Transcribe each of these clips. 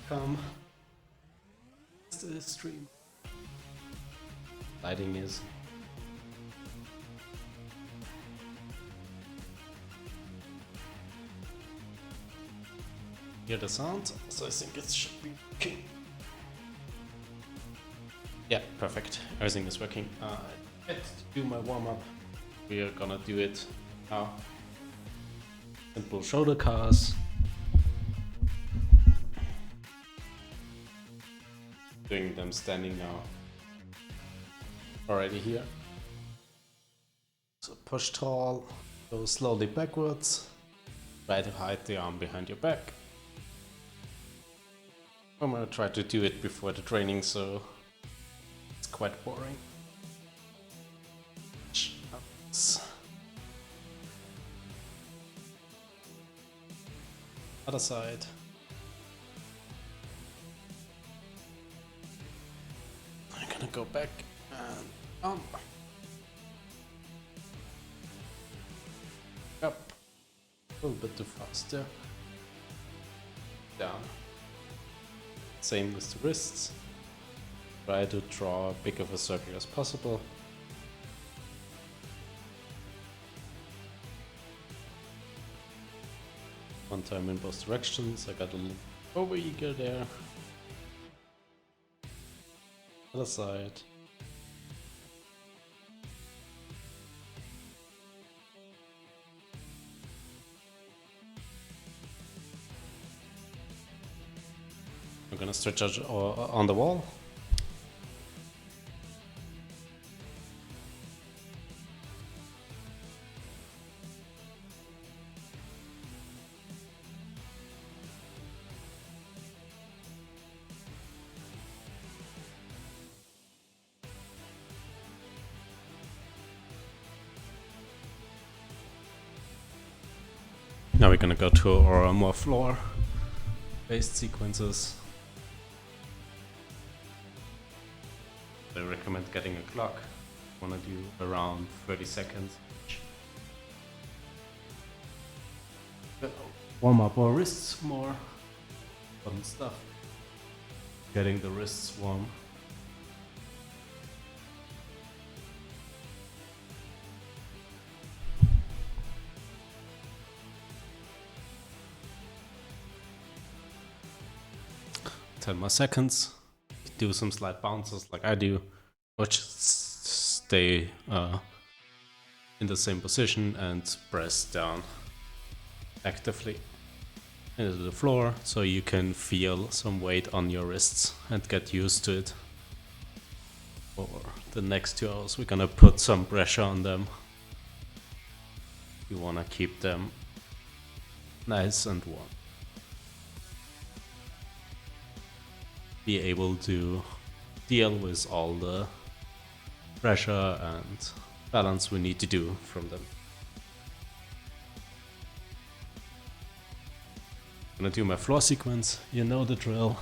come. It's the stream. Lighting is. Hear the sound, so I think it should be okay. Yeah, perfect. Everything is working. Let's do my warm up. We are gonna do it now. Simple shoulder cars. Doing them standing now. Already here. So push tall, go slowly backwards. Try to hide the arm behind your back. I'm gonna try to do it before the training, so it's quite boring. Other side. I'm gonna go back and up. A little bit too fast there. Down. Same with the wrists. Try to draw as big of a circle as possible. One time in both directions. I got a little overeager there. Other side. I'm gonna stretch out on the wall. Now we're gonna go to our more floor-based sequences. I recommend getting a clock. I wanna do around 30 seconds. Warm up our wrists more. Fun stuff. Getting the wrists warm. Ten more seconds. Do some slight bounces like I do, or just stay in the same position and press down actively into the floor so you can feel some weight on your wrists and get used to it. For the next 2 hours, we're gonna put some pressure on them. You wanna keep them nice and warm. Be able to deal with all the pressure and balance we need to do from them. I'm gonna do my floor sequence, you know the drill.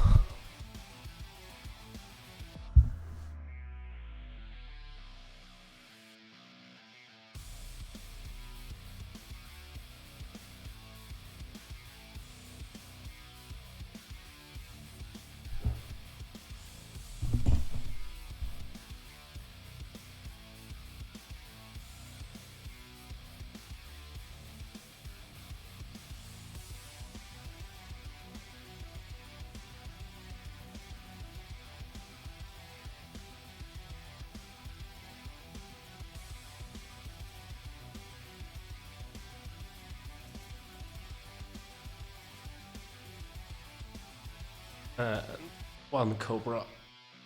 One cobra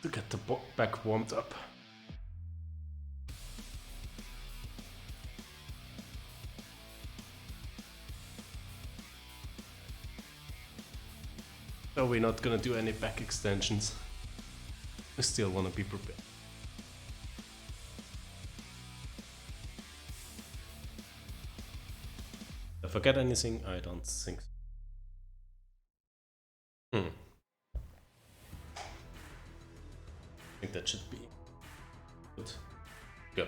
to get the back warmed up. So we're not gonna do any back extensions. We still wanna be prepared. Did I forget anything? I don't think so. I think that should be good. Go.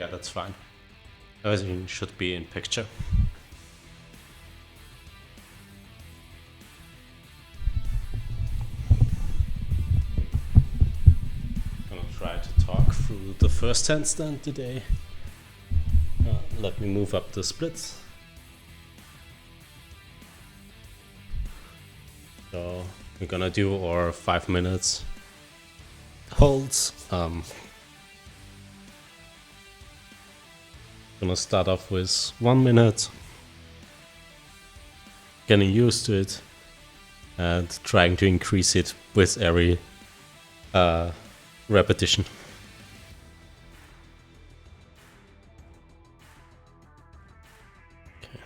Yeah, that's fine. Everything should be in picture. I'm gonna try to talk through the first handstand today. Let me move up the splits. So we're gonna do our 5 minutes holds. Gonna start off with 1 minute, getting used to it, and trying to increase it with every repetition. Okay.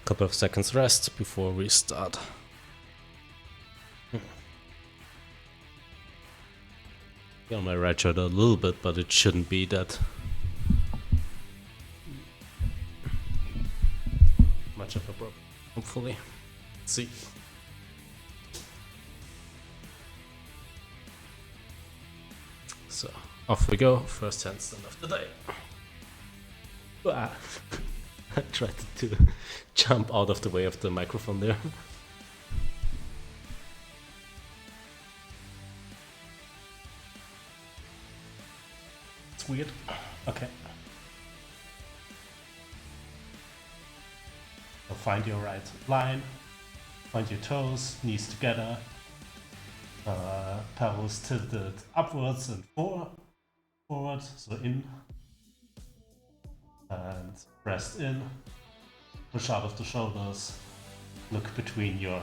Couple of seconds rest before we start. On my right shoulder a little bit, but it shouldn't be that much of a problem, hopefully. Let's see. So, off we go. First handstand of the day. Ah. I tried to jump out of the way of the microphone there. It's weird. Okay. So find your right line, find your toes, knees together, pelvis tilted upwards and forward, so in, and breast in, push out of the shoulders, look between your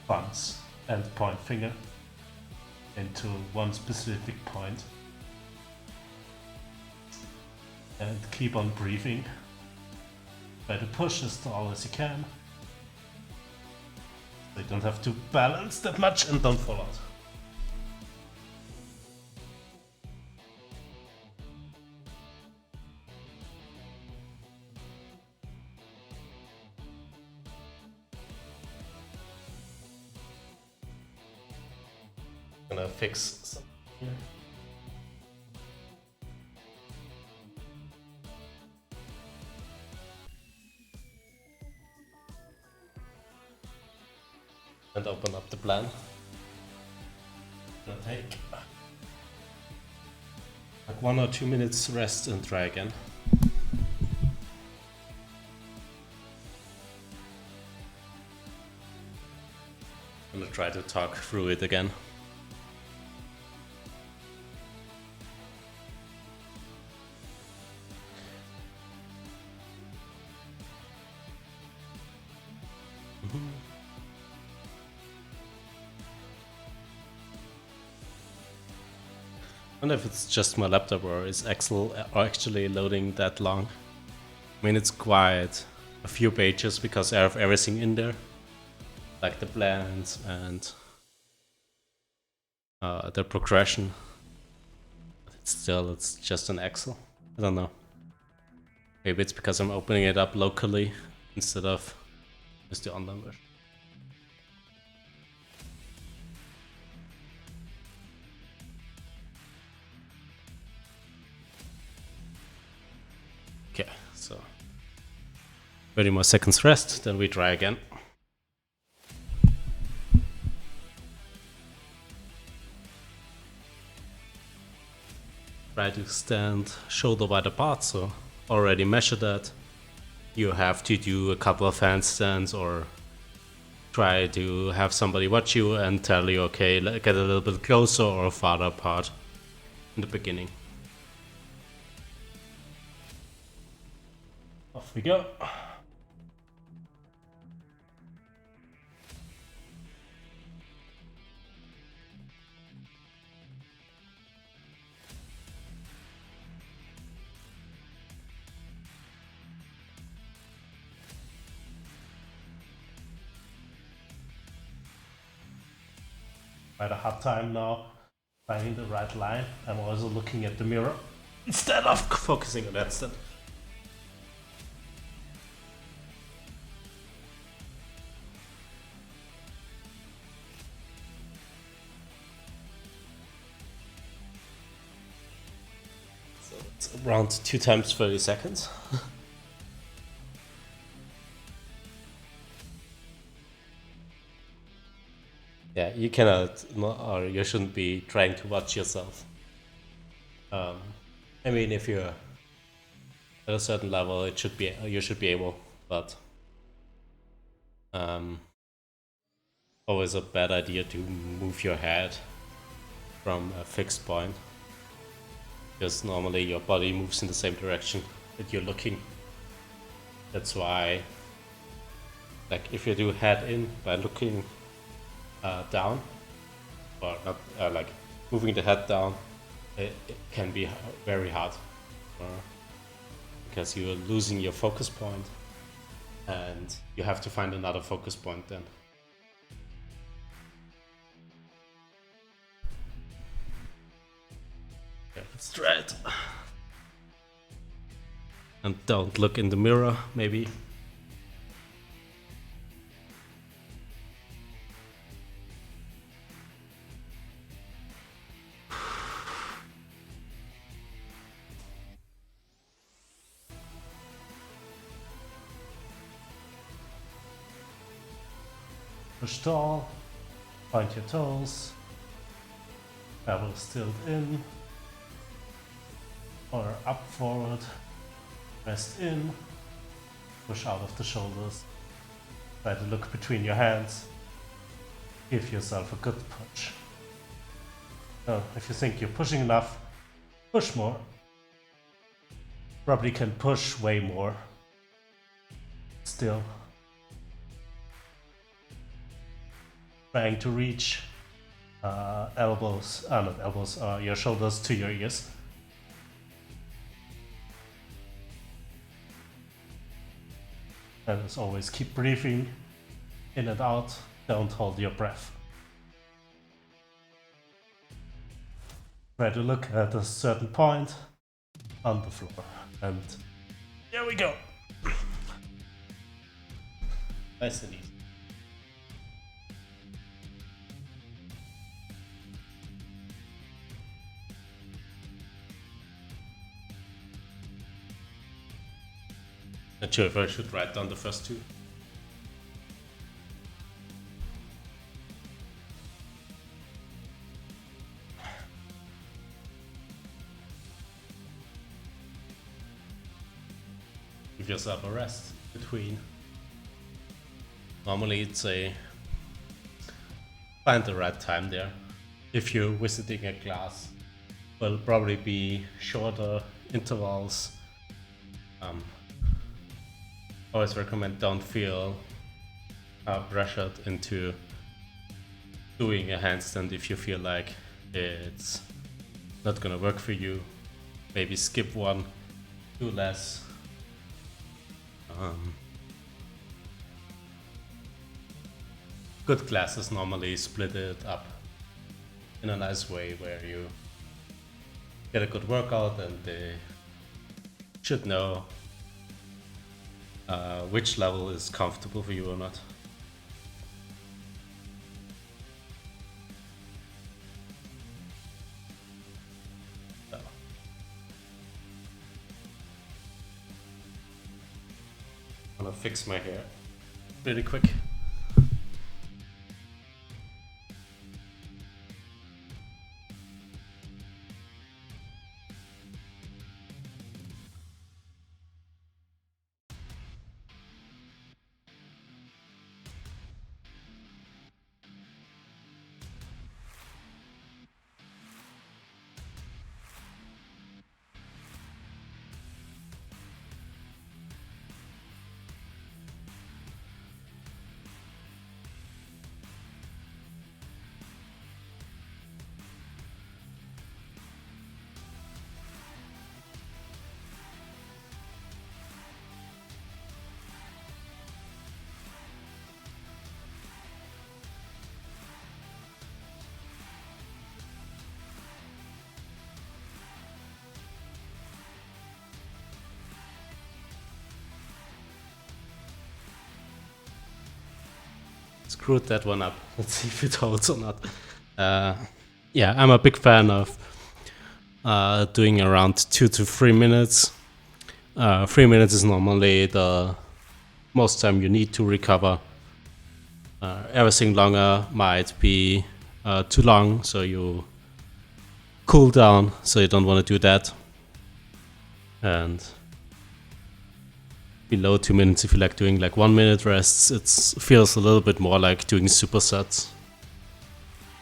thumbs and point finger into one specific point, and keep on breathing. Try to push as tall as you can. So you don't have to balance that much and don't fall out. I'm gonna fix something here. And open up the plan. Gonna take like 1 or 2 minutes rest and try again. I'm gonna try to talk through it again. I wonder if it's just my laptop or is Excel actually loading that long. I mean, it's quite a few pages because I have everything in there, like the plans and the progression. But it's just an Excel. I don't know. Maybe it's because I'm opening it up locally instead of just the online version. Okay, so 30 more seconds rest, then we try again. Try to stand shoulder wide apart, so already measure that. You have to do a couple of handstands or try to have somebody watch you and tell you, okay, get a little bit closer or farther apart in the beginning. Off we go. I had a hard time now finding the right line. I'm also looking at the mirror instead of focusing on that stand. it's around 2 times 30 seconds. Yeah, you cannot, or you shouldn't be trying to watch yourself. I mean, if you're at a certain level, you should be able, but always a bad idea to move your head from a fixed point, because normally your body moves in the same direction that you're looking. That's why, like, if you do head in by looking down, or not, like moving the head down, it can be very hard, because you're losing your focus point, and you have to find another focus point then. Yeah, let's try it. And don't look in the mirror, maybe. Push tall, point your toes, elbows stilt in, or up forward, rest in, push out of the shoulders, try to look between your hands, give yourself a good push. Now, if you think you're pushing enough, push more. Probably can push way more. Still. Trying to reach not elbows, your shoulders to your ears. And as always, keep breathing in and out, don't hold your breath. Try to look at a certain point on the floor, and there we go. Nice and easy. Not sure if I should write down the first two. Give yourself a rest between. Normally it's find the right time there. If you're visiting a class, will probably be shorter intervals. Always recommend don't feel pressured into doing a handstand if you feel like it's not gonna work for you. Maybe skip one, do less. Good classes normally split it up in a nice way where you get a good workout and they should know which level is comfortable for you or not. So. I'm gonna fix my hair really quick. Screwed that one up. Let's see if it holds or not. Yeah, I'm a big fan of doing around 2 to 3 minutes. 3 minutes is normally the most time you need to recover. Everything longer might be too long, so you cool down, so you don't want to do that. And below 2 minutes, if you like doing like 1 minute rests, it feels a little bit more like doing supersets.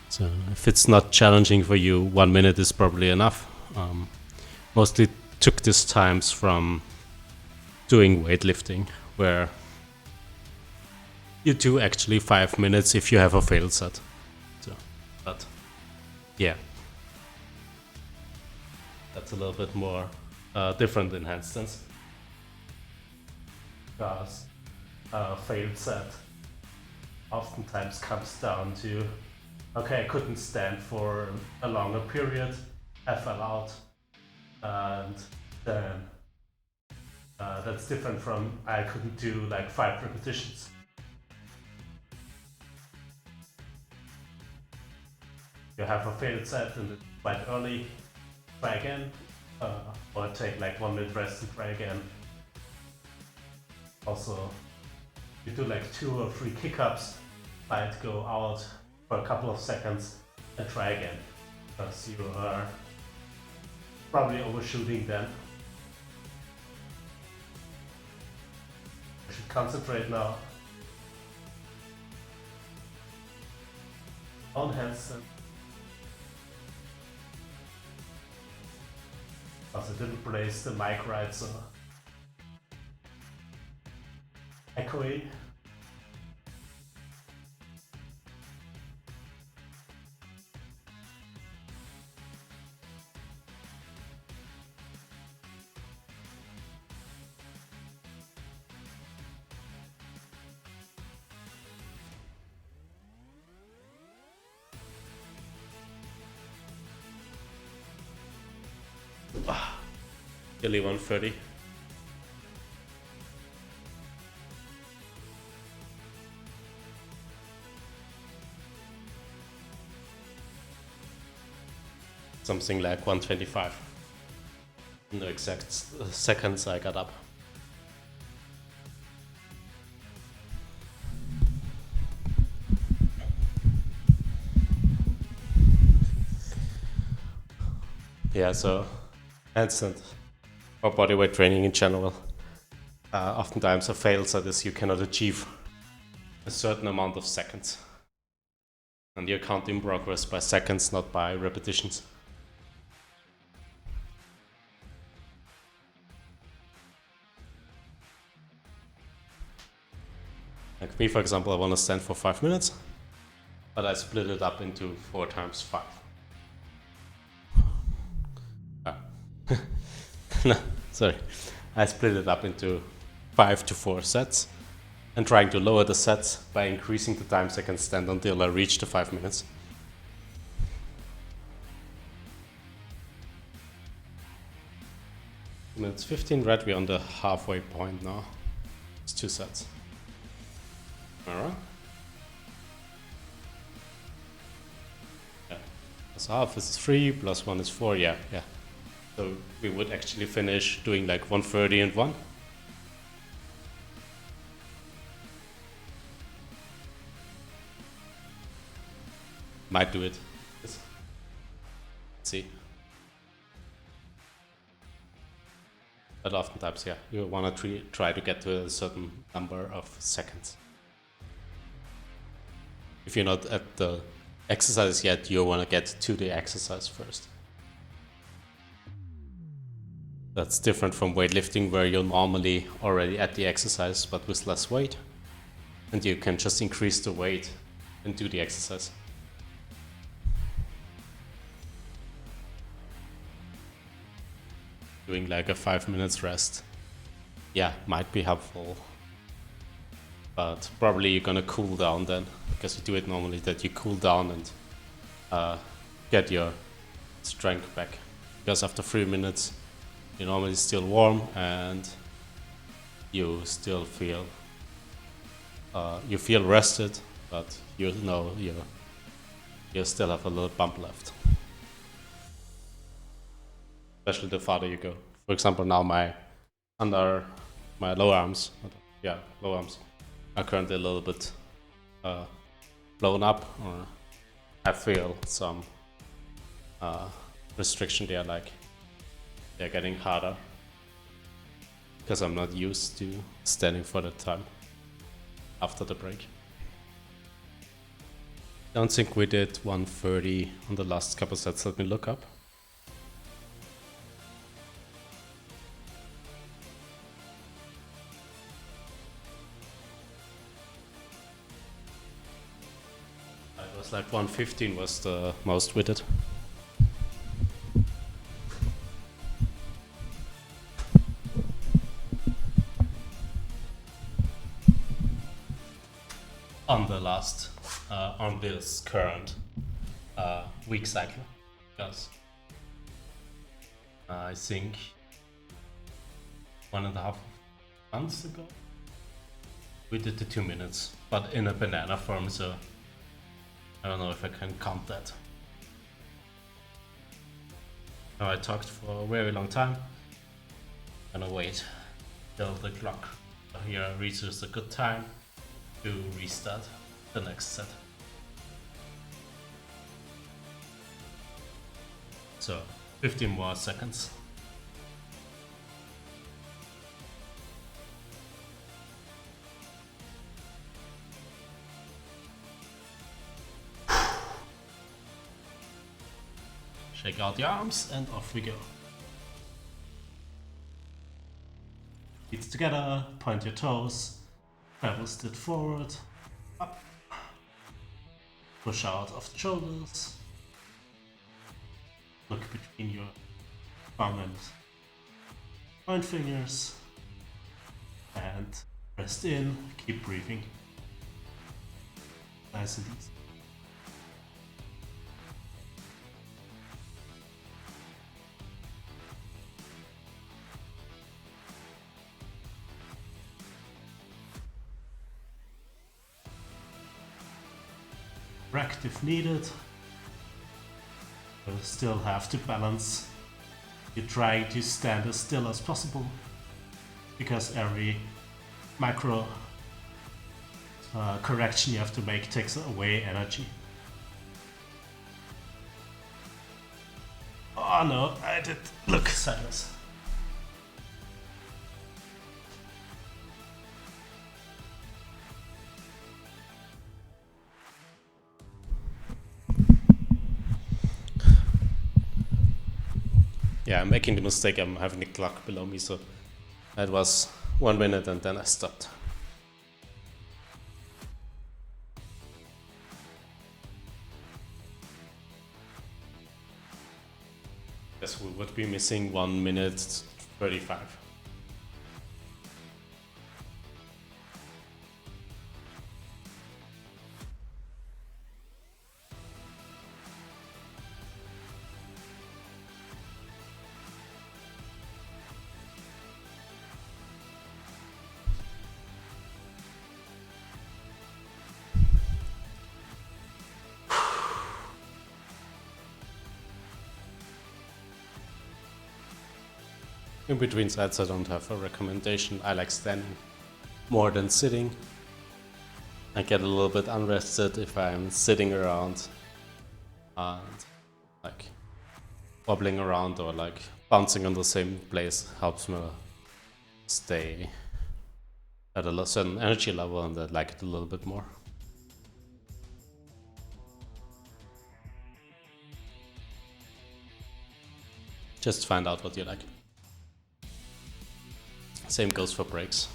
So if it's not challenging for you, 1 minute is probably enough. Mostly took these times from doing weightlifting, where you do actually 5 minutes if you have a failed set. So, but yeah, that's a little bit more different in handstands. Because a failed set oftentimes comes down to, okay, I couldn't stand for a longer period, I fell out, and then that's different from I couldn't do like 5 repetitions. You have a failed set and it's quite early, try again, or take like 1 minute rest and try again. Also, you do like 2 or 3 kick-ups, might go out for a couple of seconds and try again, because you are probably overshooting then. I should concentrate now on handstand. Because I didn't place the mic right, so echoey. Nearly 130. Something like 125. No exact seconds I got up. Yeah, so handstand or bodyweight training in general, oftentimes a failed set is you cannot achieve a certain amount of seconds. And you're counting progress by seconds, not by repetitions. Like me, for example, I want to stand for 5 minutes, but I split it up into 4 times 5. No, sorry. I split it up into 5 to 4 sets and trying to lower the sets by increasing the times I can stand until I reach the 5 minutes. Minutes 15, right? We're on the halfway point now. It's 2 sets. Alright. Yeah. Plus half is 3, plus 1 is 4, yeah. So we would actually finish doing like 130 and 1. Might do it. Let's see. But oftentimes, yeah, you want to try to get to a certain number of seconds. If you're not at the exercise yet, you want to get to the exercise first. That's different from weightlifting, where you're normally already at the exercise but with less weight, and you can just increase the weight and do the exercise. Doing like a 5 minutes rest, yeah, might be helpful, but probably you're gonna cool down then, because you do it normally that you cool down and get your strength back, because after 3 minutes you're normally still warm and you still feel rested, but you know you still have a little bump left. especially the farther you go. For example, now my lower arms, lower arms are currently a little bit blown up, or I feel some restriction there, like they're getting harder because I'm not used to standing for the time after the break. Don't think we did 130 on the last couple sets. Let me look up. It was like 115 was the most we did. On the last, on this current week cycle, because I think 1.5 months ago we did the 2 minutes, but in a banana form, so I don't know if I can count that. Now I talked for a very long time. I'm gonna wait till the clock here reaches a good time to restart the next set. So 15 more seconds. Shake out the arms and off we go. Feet together, point your toes, elbows still forward, up. Push out of the shoulders. Look between your thumb and point fingers. And rest in, keep breathing. Nice and easy. Correct if needed. You'll still have to balance. You're trying to stand as still as possible because every micro correction you have to make takes away energy. Oh no, I did look sideways. Yeah, I'm making the mistake. I'm having the clock below me, so that was 1 minute and then I stopped. Guess we would be missing 1 minute 35. In between sets I don't have a recommendation. I like standing more than sitting. I get a little bit unrested if I'm sitting around and like wobbling around or like bouncing on the same place helps me stay at a certain energy level, and I like it a little bit more. Just find out what you like. Same goes for breaks.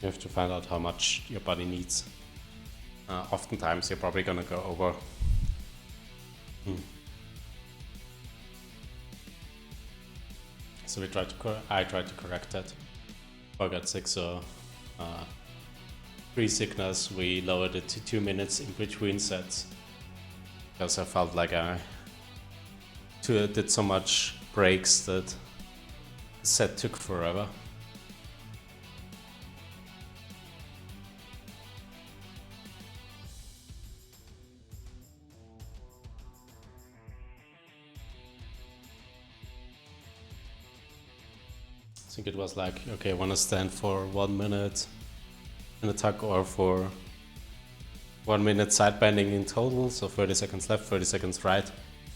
You have to find out how much your body needs. Oftentimes you're probably gonna go over. So I tried to correct that. I got sick, so pre-sickness we lowered it to 2 minutes in between sets because I felt like I did so much breaks that the set took forever. think it was like, okay, I want to stand for 1 minute in a tuck or for 1 minute side bending in total, so 30 seconds left, 30 seconds right,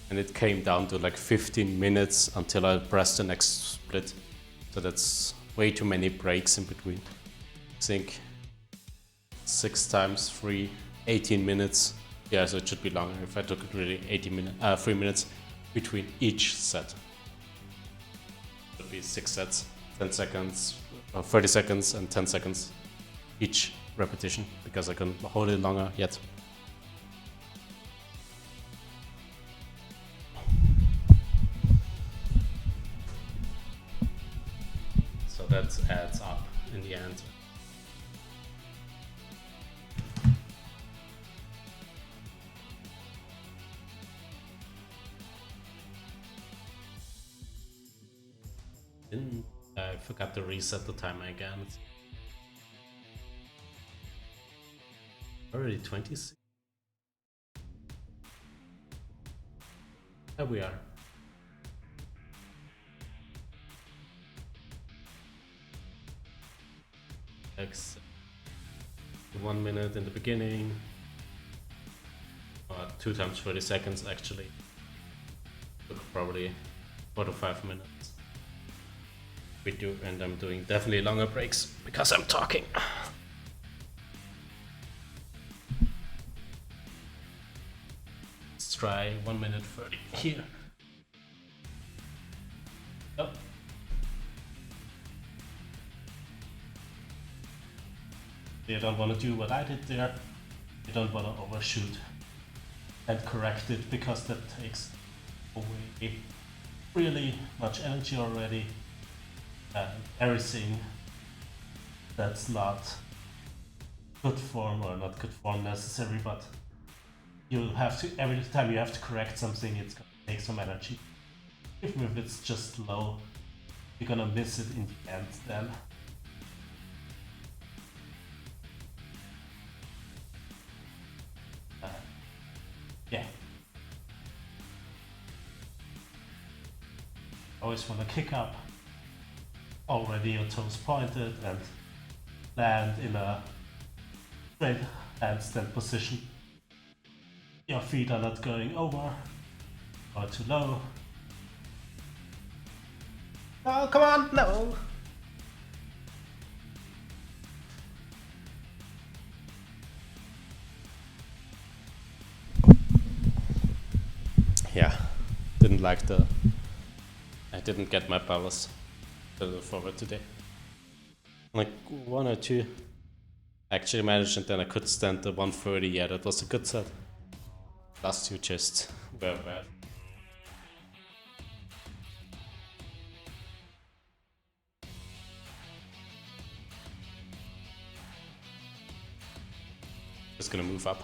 and it came down to like 15 minutes until I pressed the next split. So that's way too many breaks in between. I think 6 times 3, 18 minutes. Yeah, so it should be longer if I took it really 3 minutes between each set. It would be 6 sets, 10 seconds, 30 seconds and 10 seconds each repetition, because I couldn't hold it longer yet. So that adds up in the end. I forgot to reset the timer again. It's already 26. There we are. X 1 minute in the beginning, 2 times 30 seconds actually. Took probably 4 to 5 minutes. And I'm doing definitely longer breaks because I'm talking. Let's try 1 minute 30 here. Oh. You don't want to do what I did there. You don't want to overshoot and correct it, because that takes away really much energy already. And everything that's not good form, or not good form necessary, but you'll have to, every time you have to correct something, it's gonna take some energy. Even if it's just low, you're gonna miss it in the end then. Yeah. Always want to kick up. Already your toes pointed and land in a straight handstand position. Your feet are not going over or too low. Oh, come on, no! Yeah, didn't like I didn't get my balance forward today. Like 1 or 2 actually managed, and then I could stand the 130. Yeah, that was a good set. Last 2 just were bad. Just gonna move up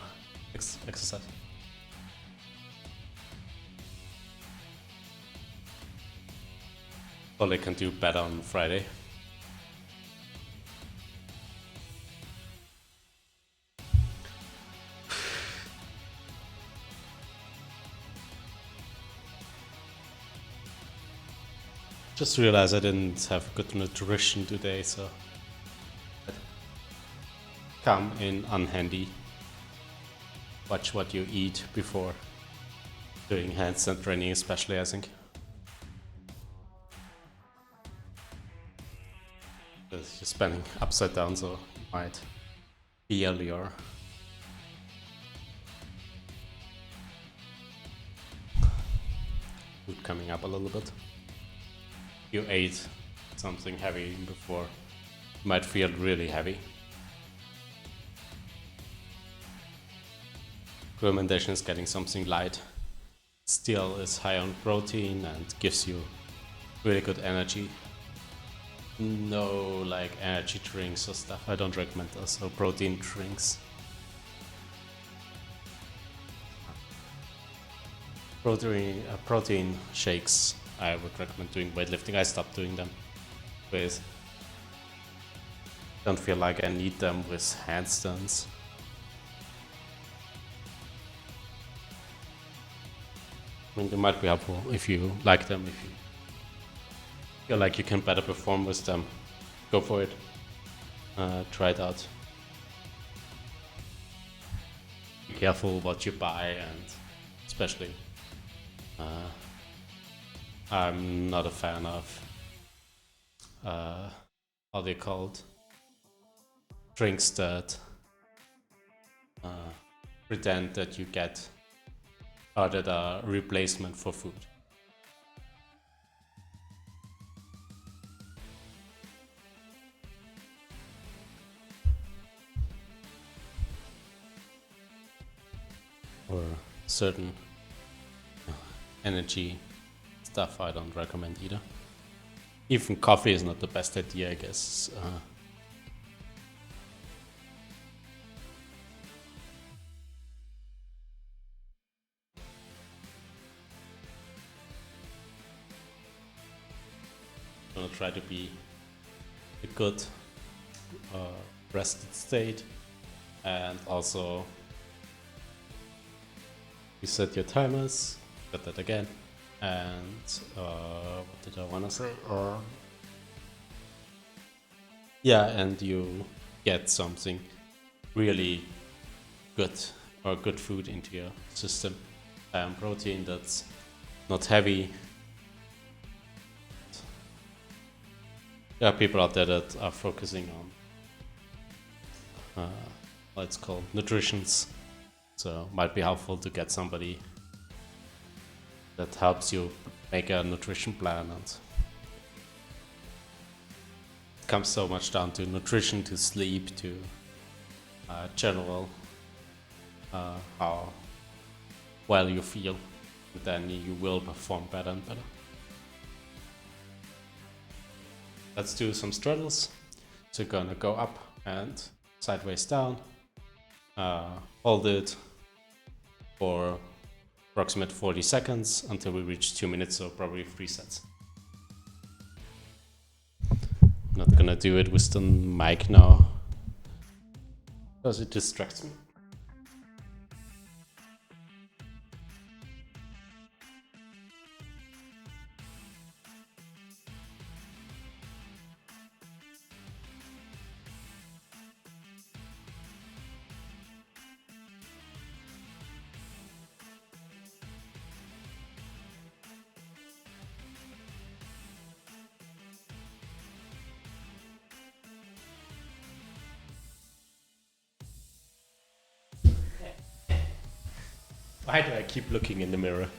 exercise. Probably can do better on Friday. Just realized I didn't have good nutrition today, so come in unhandy. Watch what you eat before doing handstand training, especially, I think. You're spinning upside down, so you might feel your food coming up a little bit. You ate something heavy before, you might feel really heavy. Recommendation is getting something light. Still is high on protein and gives you really good energy. No like energy drinks or stuff, I don't recommend those, so protein drinks. Protein shakes I would recommend doing weightlifting. I stopped doing them with, don't feel like I need them with handstands. I mean, they might be helpful if you like them, if you feel like you can better perform with them, go for it. Try it out. Be careful what you buy, and especially I'm not a fan of how they called drinks that pretend that you get or that are replacement for food. Or certain energy stuff I don't recommend either. Even coffee is not the best idea, I guess. Gonna try to be a good rested state, and also you set your timers. Got that again. And what did I want to say? Yeah, and you get something really good or good food into your system. Protein that's not heavy. There are people out there that are focusing on what's called nutritions, so might be helpful to get somebody that helps you make a nutrition plan. And it comes so much down to nutrition, to sleep, to general how well you feel. Then you will perform better and better. Let's do some straddles. So you're gonna go up and sideways down. Hold it for approximate 40 seconds until we reach 2 minutes, so probably 3 sets. I'm not gonna do it with the mic now because it distracts me. Why do I keep looking in the mirror?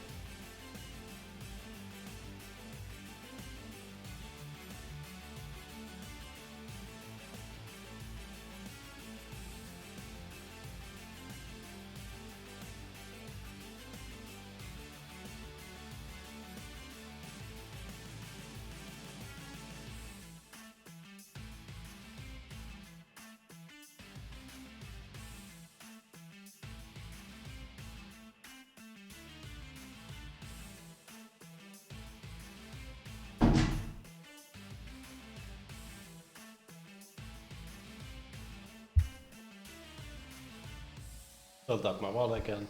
Filled up my wallet again.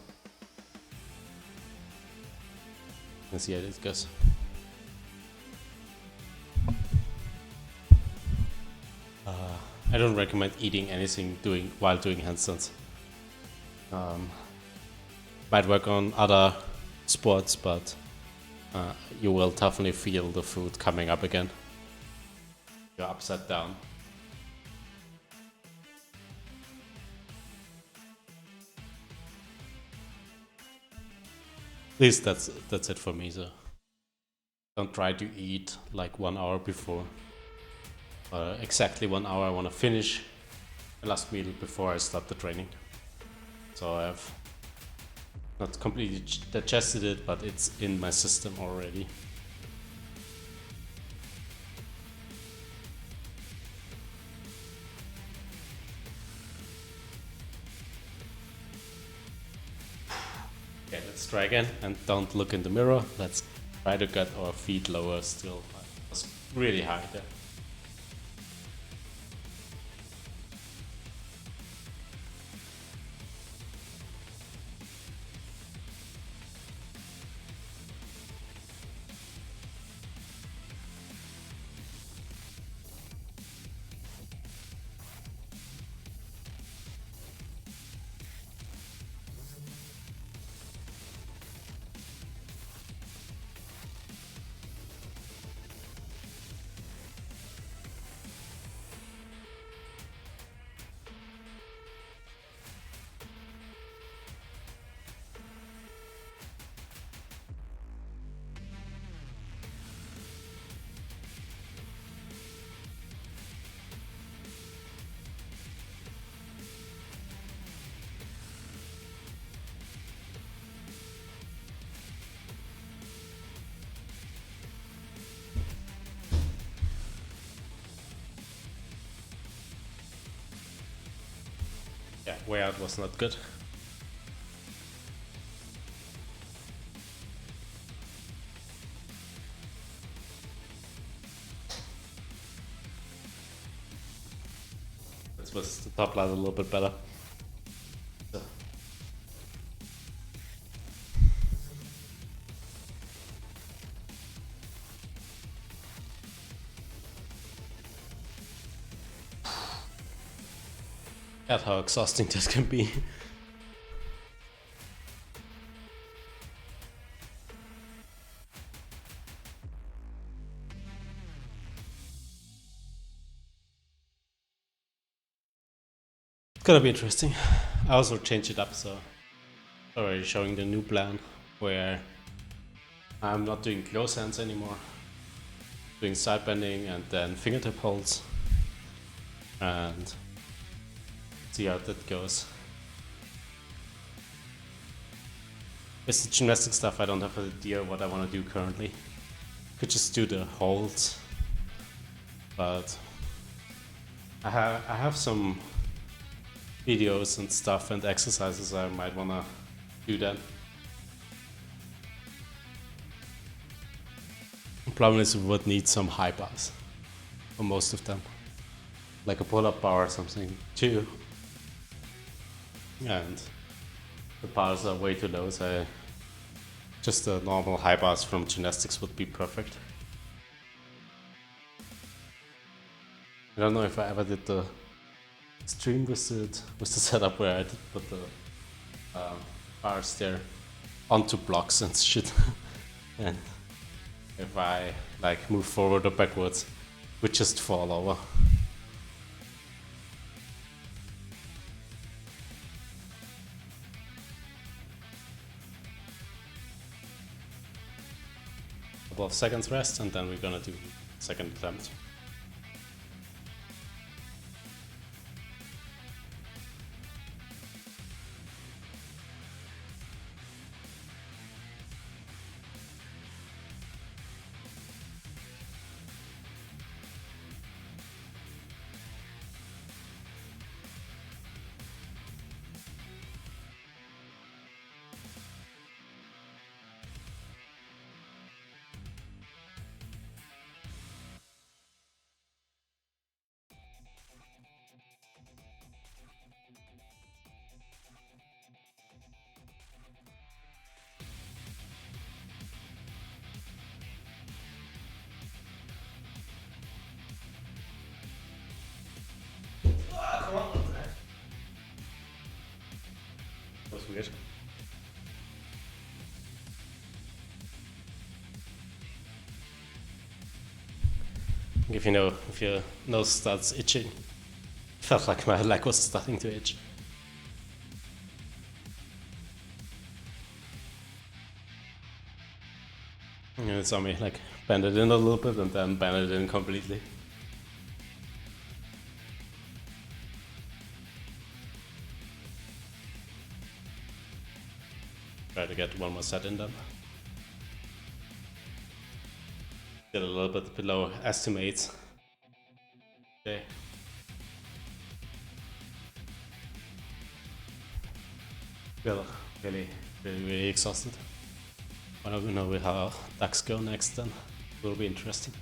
Let's see how this goes. I don't recommend eating anything while doing handstands. Might work on other sports, but you will definitely feel the food coming up again. You're upside down. At least that's it for me. So don't try to eat like 1 hour before. Exactly 1 hour. I want to finish the last meal before I start the training. So I've not completely digested it, but it's in my system already. Okay, let's try again, and don't look in the mirror. Let's try to get our feet lower still. It was really high there. Yeah, way out was not good. This was the top line a little bit better. So. God, how exhausting this can be. It's gonna be interesting. I also changed it up, so already showing the new plan where I'm not doing close hands anymore, doing side bending and then fingertip holds, and see how that goes. With the gymnastic stuff, I don't have an idea what I want to do currently. Could just do the holds, but I have some videos and stuff and exercises I might want to do then. The problem is we would need some high bars for most of them, like a pull-up bar or something too, and the bars are way too low, so just the normal high bars from gymnastics would be perfect. I don't know if I ever did the stream with the setup where I did put the bars there onto blocks and shit, and if I like move forward or backwards, would just fall over. Couple of seconds rest, and then we're gonna do second attempt. That was weird. If your nose starts itching, felt like my leg was starting to itch. And it saw me like bend it in a little bit and then bend it in completely. Try to get one more set in then. Get a little bit below estimates. Okay. Feel really exhausted. I don't know how ducks go next then. Will be interesting.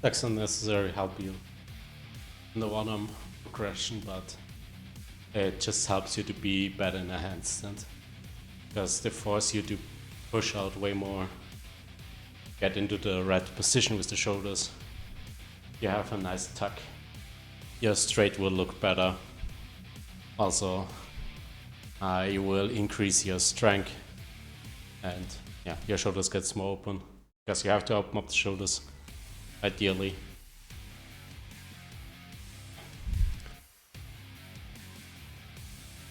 Ducks don't necessarily help you in the one-arm progression, but it just helps you to be better in a handstand, because they force you to push out way more, get into the right position with the shoulders. You have a nice tuck, your straight will look better. Also, you will increase your strength, and yeah, your shoulders gets more open, because you have to open up the shoulders, ideally.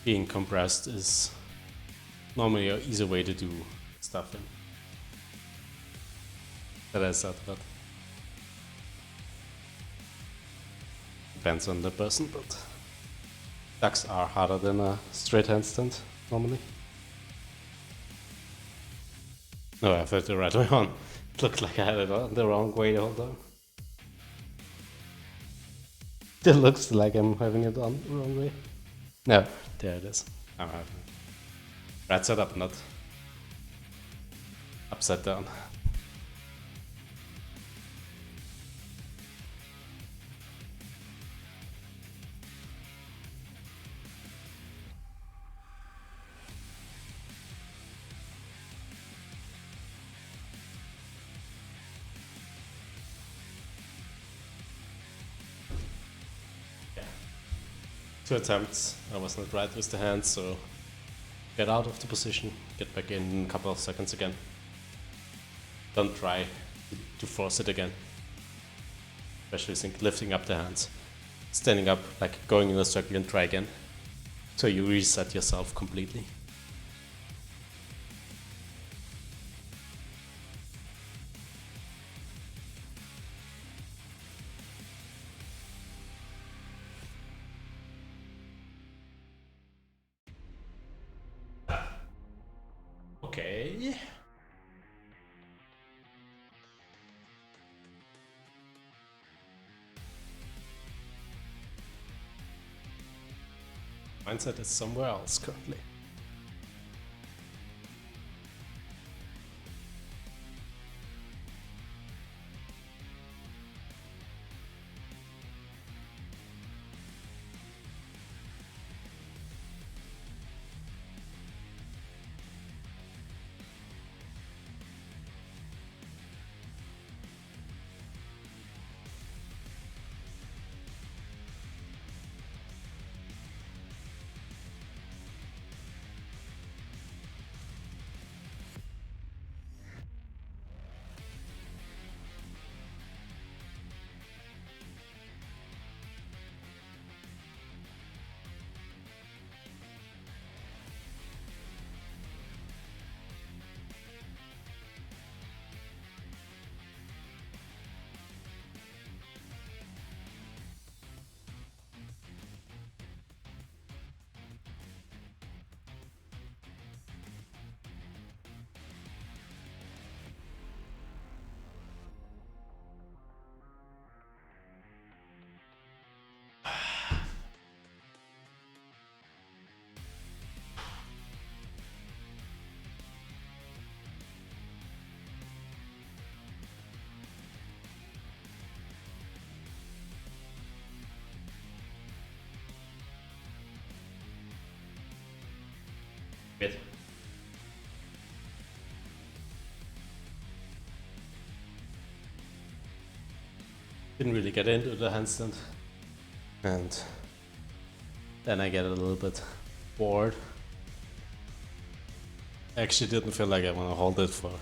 Being compressed is normally an easy way to do stuff in. that I said, but depends on the person, but ducks are harder than a straight handstand normally. No, I've had it the right way on. It looked like I had it on the wrong way the whole time. It looks like I'm having it on the wrong way. No, there it is. I'm having it right side up, not upside down. Two attempts, I was not right with the hands, so get out of the position, get back in a couple of seconds again. Don't try to force it again. Especially think lifting up the hands. Standing up, like going in a circle and try again. So you reset yourself completely. Okay. Mindset is somewhere else currently. Bit. Didn't really get into the handstand. And then I get a little bit bored. I actually didn't feel like I want to hold it for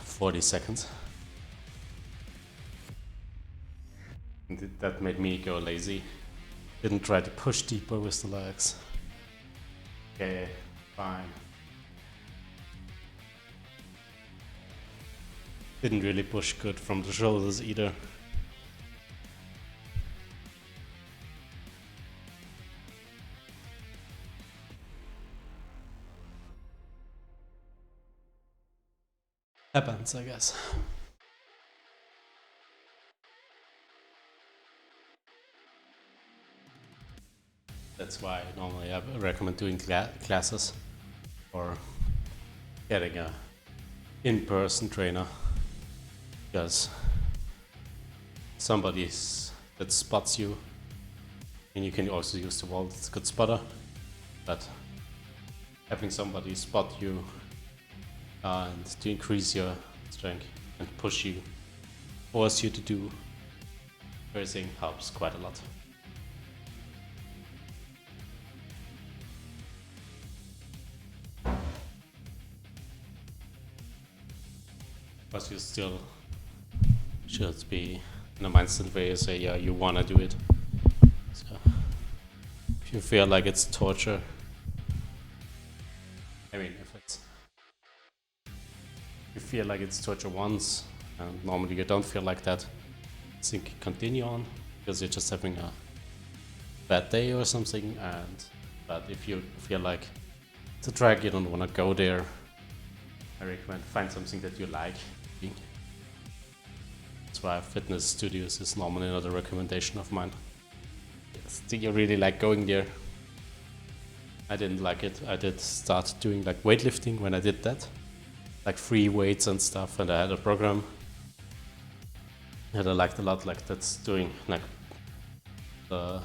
40 seconds. And that made me go lazy. Didn't try to push deeper with the legs. Okay, fine. Didn't really push good from the shoulders either. Happens, I guess. That's why normally I recommend doing classes or getting a in-person trainer, because somebody that spots you, and you can also use the wall, it's a good spotter, but having somebody spot you and to increase your strength and push you, force you to do everything helps quite a lot. But you still should be in a mindset where you say, yeah, you wanna do it. So if you feel like it's torture, I mean, if you feel like it's torture once, And normally you don't feel like that. Think continue on because you're just having a bad day or something. But if you feel like it's a track, you don't want to go there, I recommend find something that you like. That's why fitness studios is normally not a recommendation of mine. Do you really like going there? I didn't like it. I did start doing like weightlifting when I did that, like free weights and stuff, and I had a program that I liked a lot, like that's doing like the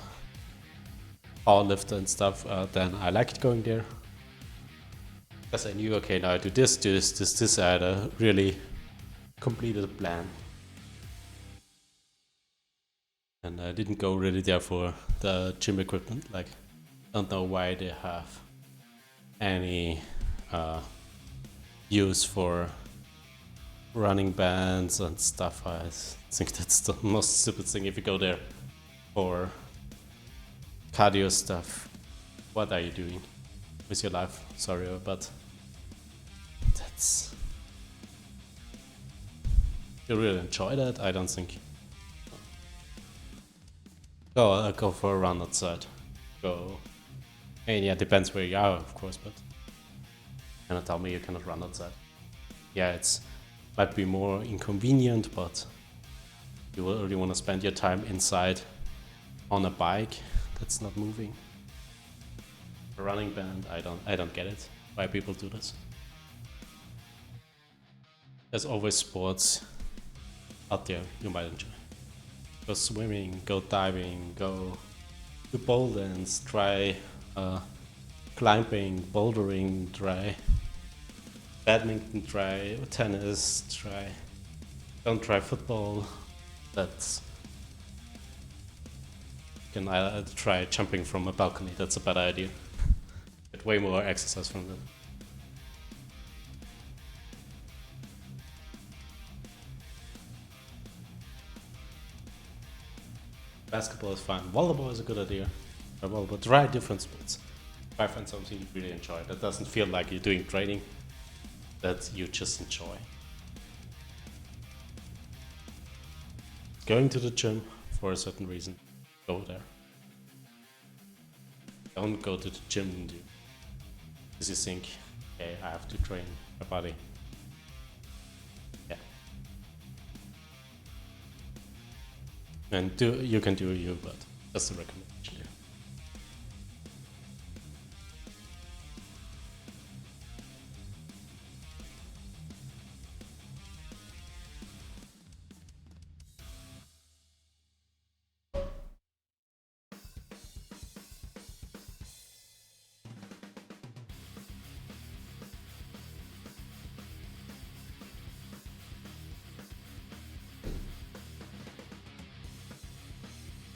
powerlifter and stuff. Then I liked going there because I knew, okay, now I do this, do this, this, this. I had a really completed plan. And I didn't go really there for the gym equipment. Like, don't know why they have any use for running bands and stuff. I think that's the most stupid thing. If you go there for cardio stuff, what are you doing with your life? Sorry, but that's... You really enjoy that? I don't think. Go for a run outside. Go. And yeah, depends where you are, of course, but you cannot tell me you cannot run outside. Yeah, it's might be more inconvenient, but you will really want to spend your time inside on a bike that's not moving. A running band, I don't get it. Why people do this. There's always sports out there you might enjoy. Go swimming, go diving, go do pole dance, try climbing, bouldering, try badminton, try tennis, don't try football. That's can I try jumping from a balcony. That's a bad idea. Get way more exercise from that. Basketball is fine. Volleyball is a good idea. Volleyball, try different sports. Try find something you really enjoy. That doesn't feel like you're doing training. That you just enjoy. Going to the gym for a certain reason. Go there. Don't go to the gym because you think, okay, I have to train my body. Yeah. And you can do you, but that's the recommendation here.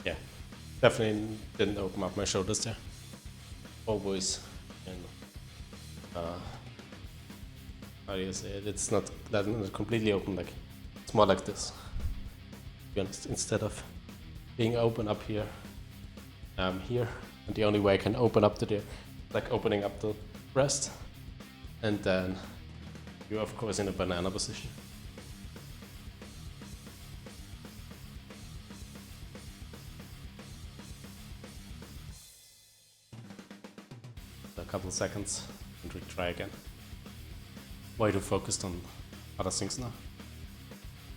Yeah, definitely didn't open up my shoulders there. Always, and how do you say it? It's not that completely open. Like it's more like this. To be honest, instead of being open up here, I'm here, and the only way I can open up to there, like opening up the breast, and then you're of course in a banana position. A couple of seconds and we try again. Way too focused on other things now.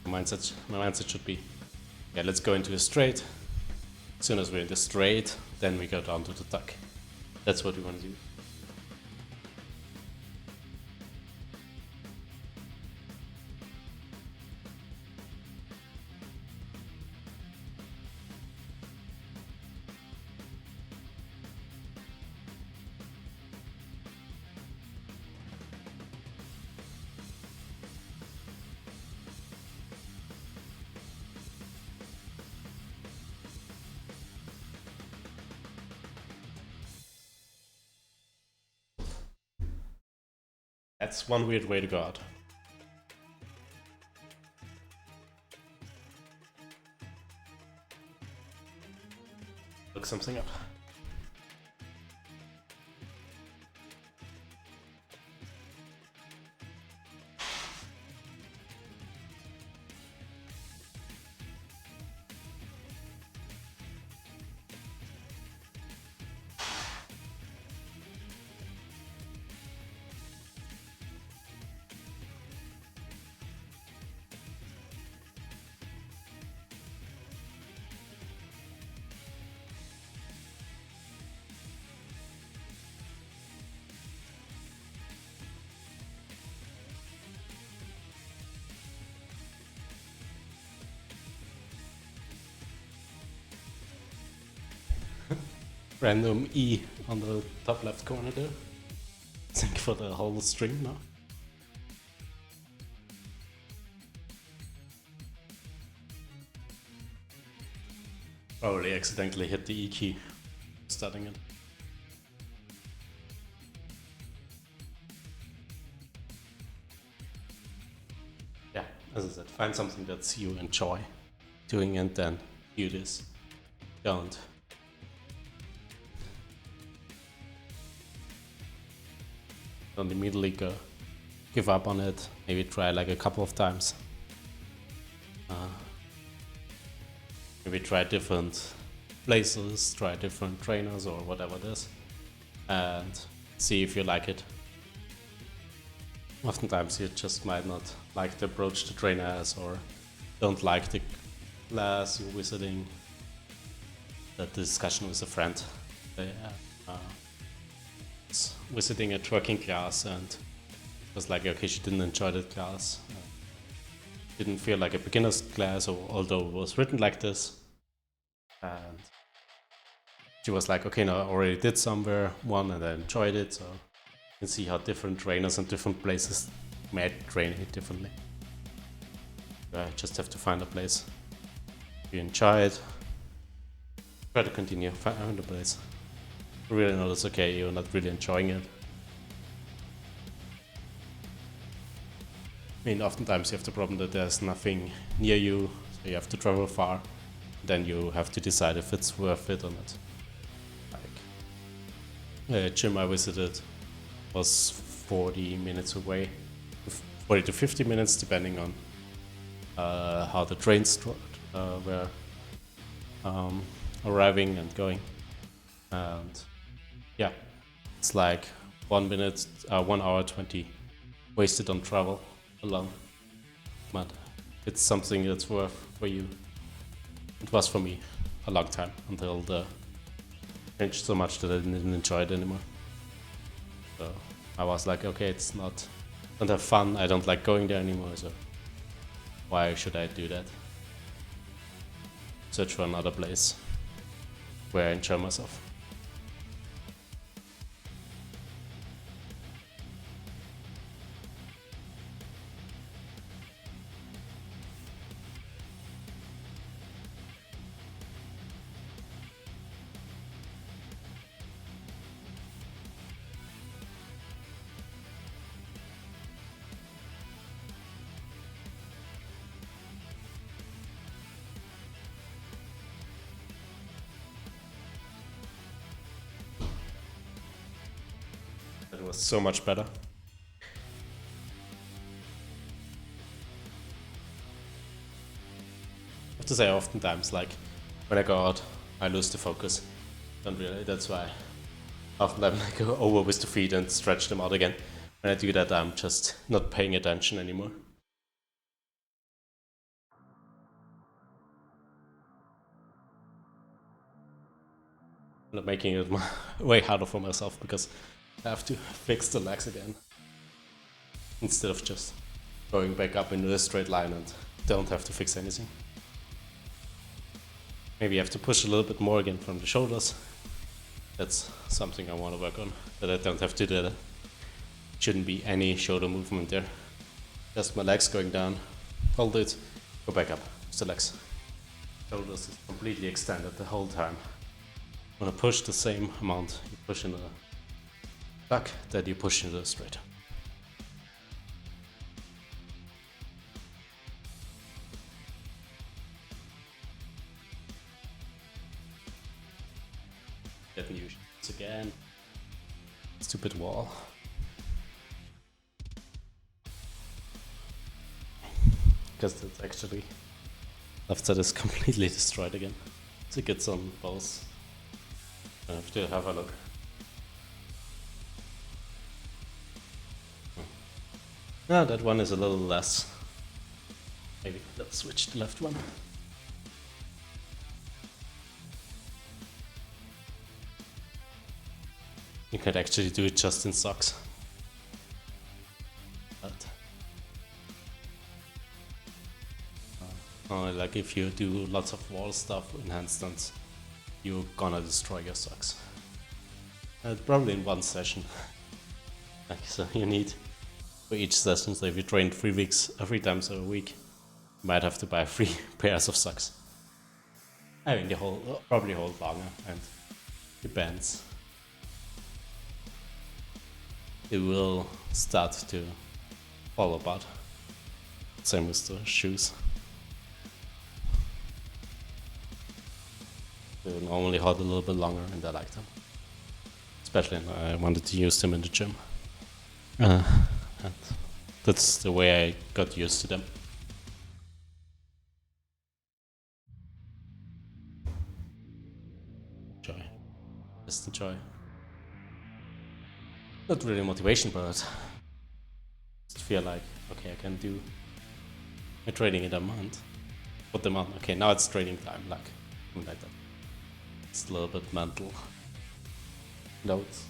My mindset should be, yeah, let's go into a straight. As soon as we're in the straight, then we go down to the tuck. That's what we want to do. That's one weird way to go out. Look something up. random E on the top left corner there. Thank you for the whole string now. Probably accidentally hit the E key starting it. Yeah, as I said, find something that you enjoy doing and then do this. Don't immediately give up on it. Maybe try like a couple of times. Maybe try different places, try different trainers or whatever it is, and see if you like it. Oftentimes you just might not like the approach the trainer has, or don't like the class you're visiting. That discussion with a friend. They was visiting a twerking class and it was like, okay, she didn't enjoy that class. Didn't feel like a beginner's class, although it was written like this. And she was like, okay, no, I already did one and I enjoyed it, so you can see how different trainers and different places might train it differently. I just have to find a place. If you enjoy it, try to continue, find a place. You really know it's okay, you're not really enjoying it. I mean, oftentimes you have the problem that there's nothing near you, so you have to travel far. Then you have to decide if it's worth it or not. Like, a gym I visited was 40 minutes away, 40 to 50 minutes, depending on how the trains were arriving and going. And yeah, it's like 1 hour 20 wasted on travel alone. But it's something that's worth for you. It was for me a long time until the changed so much that I didn't enjoy it anymore. So I was like, okay, it's not, don't have fun, I don't like going there anymore, so why should I do that? Search for another place where I enjoy myself. It was so much better. I have to say, oftentimes, like, when I go out, I lose the focus. Don't really, that's why oftentimes I go over with the feet and stretch them out again. When I do that, I'm just not paying attention anymore. I'm making it way harder for myself because I have to fix the legs again. Instead of just going back up into a straight line and don't have to fix anything. Maybe I have to push a little bit more again from the shoulders. That's something I want to work on, that I don't have to do that. Shouldn't be any shoulder movement there. Just my legs going down, hold it, go back up, just the legs. Shoulders is completely extended the whole time. Want to push the same amount you push in the back that you push in the straight. Get new shots again. Stupid wall. Because that's actually left side is completely destroyed again. So it gets on both. I have to have a look. No, that one is a little less. Maybe let's switch the left one. You could actually do it just in socks. But like if you do lots of wall stuff in handstands, you're gonna destroy your socks. Probably in one session. Like, so you need for each session. So if you train 3 weeks, 3 times a week, you might have to buy 3 pairs of socks. I mean, probably hold longer, and depends. It will start to fall apart. Same with the shoes. They normally hold a little bit longer, and I like them. Especially when I wanted to use them in the gym. And that's the way I got used to them. Joy. Just enjoy. Not really motivation, but just feel like, okay, I can do my training in a month. Put them on. Okay, now it's training time, like that. It's a little bit mental notes.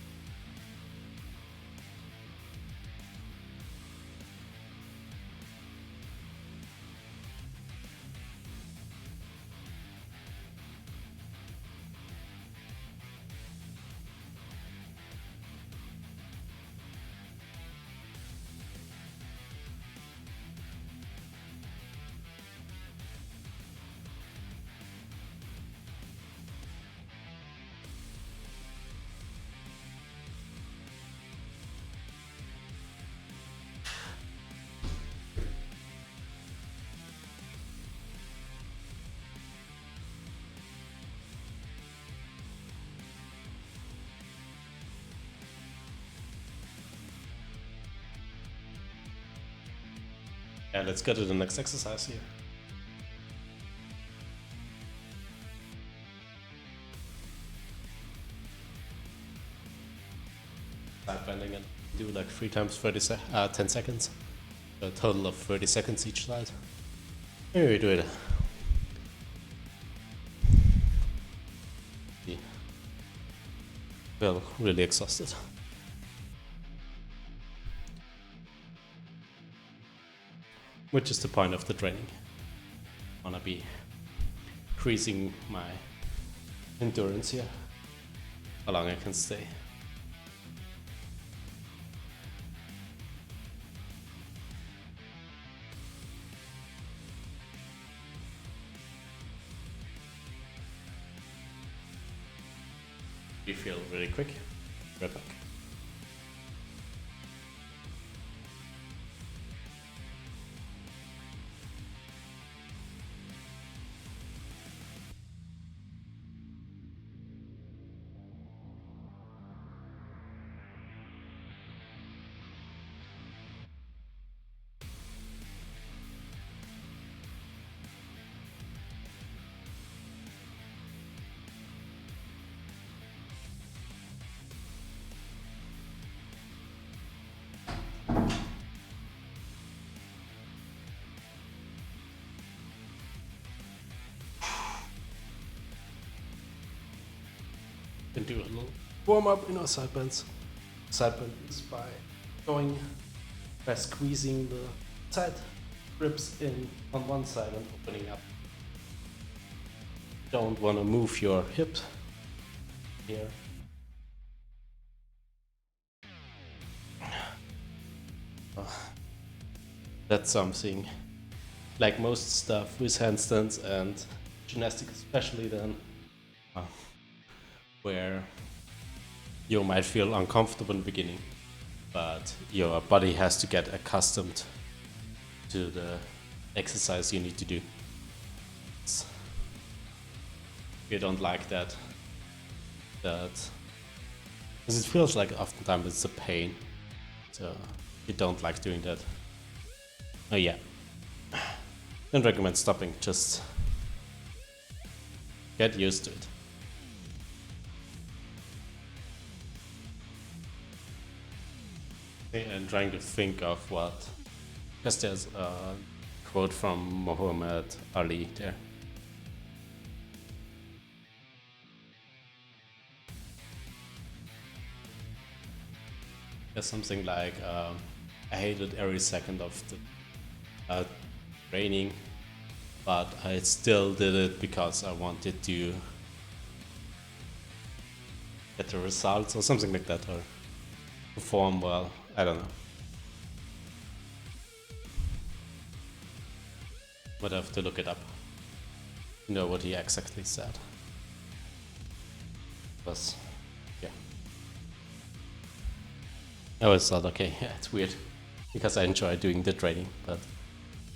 Yeah, let's go to the next exercise here. Side bending and do like 3 times 10 seconds. A total of 30 seconds each side. Here we do it. Well, really exhausted. Which is the point of the training. I wanna be increasing my endurance here. How long I can stay. Refill really quick. Right back. Can do a little warm up in our side bends. Side bends by squeezing the side ribs in on one side and opening up. Don't want to move your hip here. That's something. Like most stuff with handstands and gymnastics, especially then, where you might feel uncomfortable in the beginning, but your body has to get accustomed to the exercise you need to do. If you don't like that, because it feels like oftentimes it's a pain, so you don't like doing that. Oh yeah, don't recommend stopping, just get used to it. And trying to think of what, because there's a quote from Muhammad Ali there. There's something like, I hated every second of the training, but I still did it because I wanted to better results or something like that, or perform well. I don't know. Would have to look it up. Know what he exactly said. But yeah, I always thought, okay, yeah, it's weird because I enjoy doing the training, but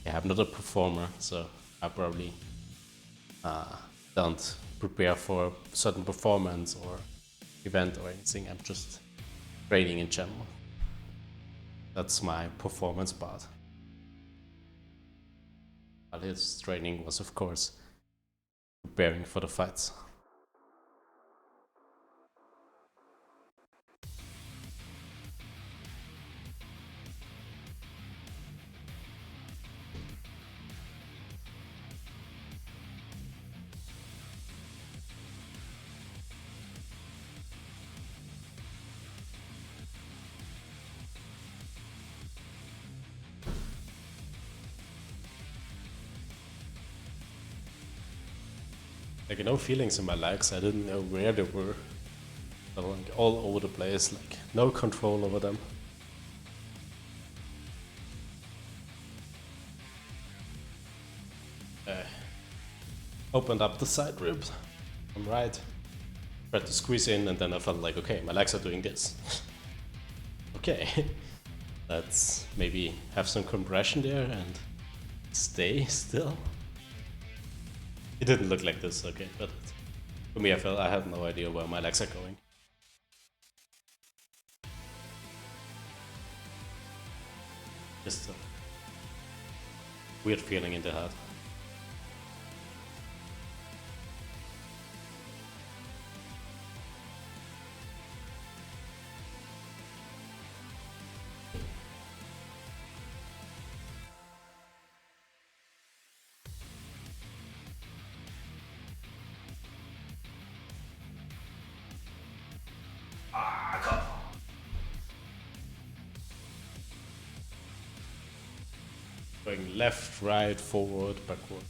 yeah, I'm not a performer, so I probably don't prepare for a certain performance or event or anything. I'm just training in general. That's my performance part. But his training was, of course, preparing for the fights. Like, no feelings in my legs. I didn't know where they were. They were like all over the place, like no control over them. Opened up the side ribs. I'm right. Tried to squeeze in, and then I felt like, okay, my legs are doing this. Okay, let's maybe have some compression there and stay still. It didn't look like this, okay, but for me, I had no idea where my legs are going. Just a weird feeling in the head. Going left, right, forward, backward.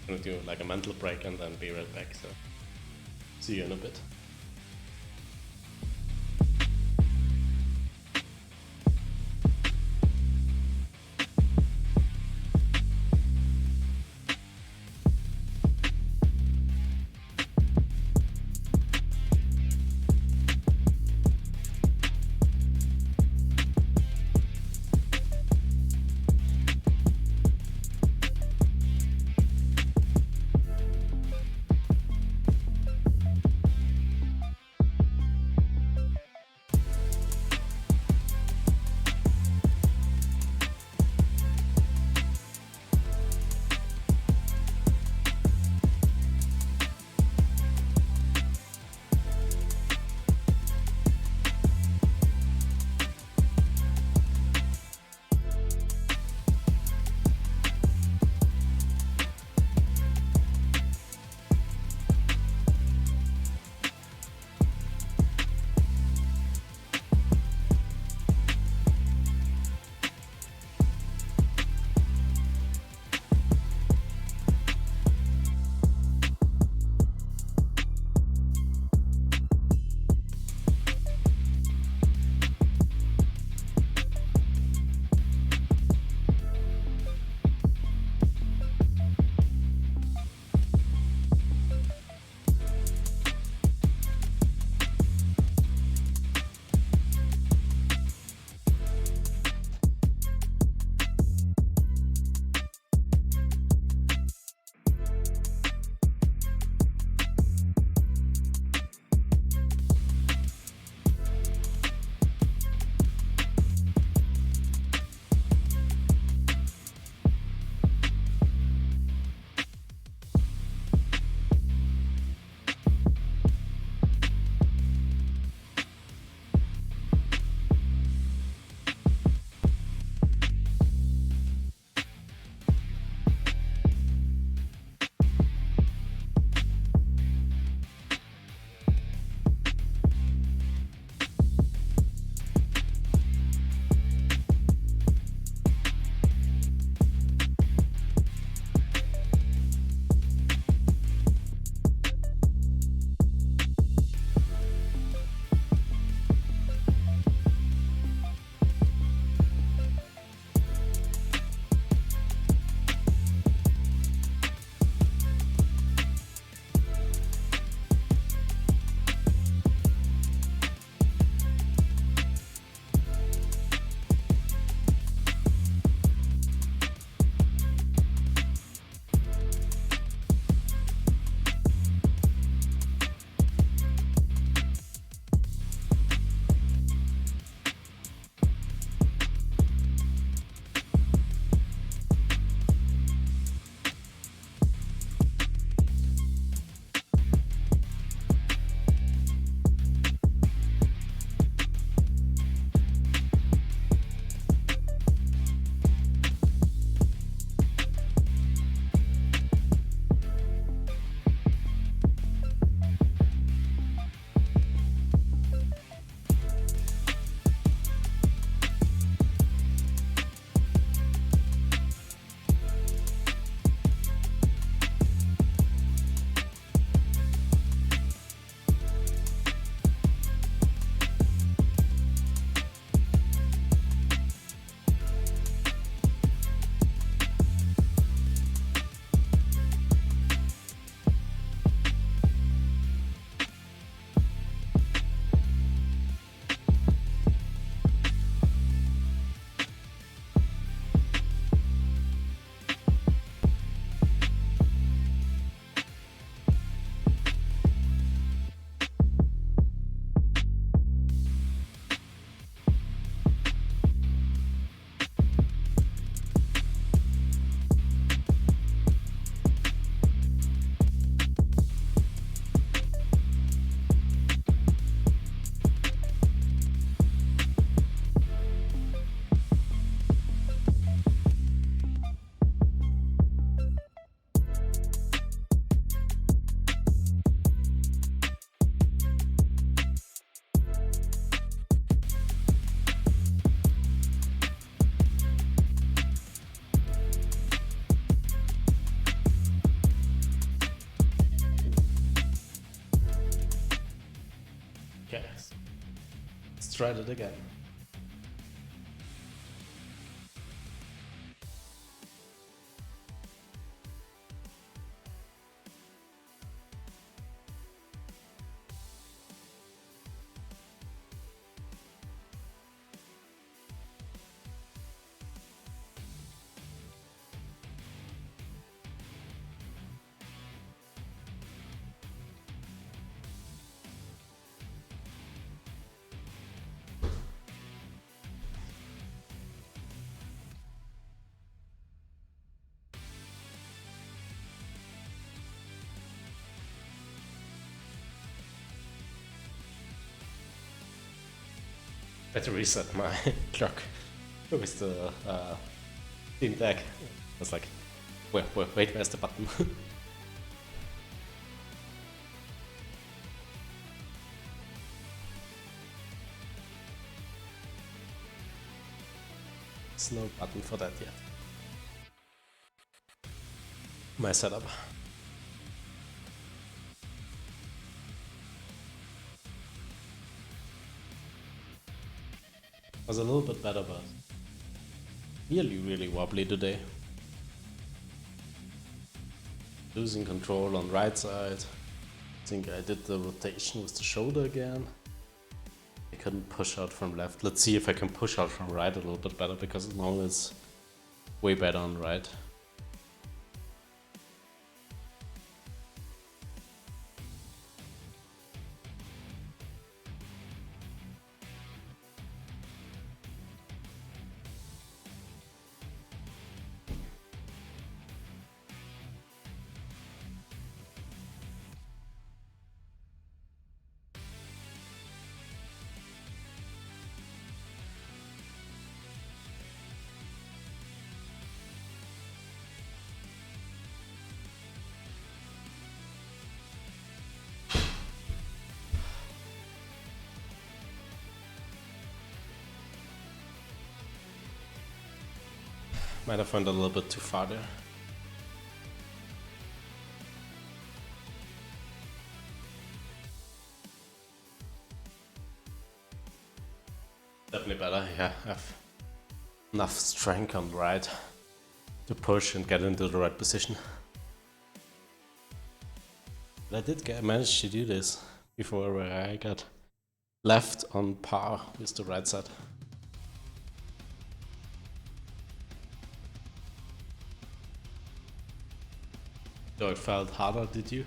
I'm gonna do like a mental break and then be right back, so see you in a bit. Let's try it again. Better reset my clock with the Steam Deck. I was like, wait, where's the button? There's no button for that yet. My setup. Was a little bit better, but really wobbly today. Losing control on right side. I think I did the rotation with the shoulder again. I couldn't push out from left. Let's see if I can push out from right a little bit better, because now it's way better on right. Might have went a little bit too far there. Definitely better, yeah. I have enough strength on right to push and get into the right position. But I did manage to do this before, where I got left on par with the right side. So it felt harder, did you?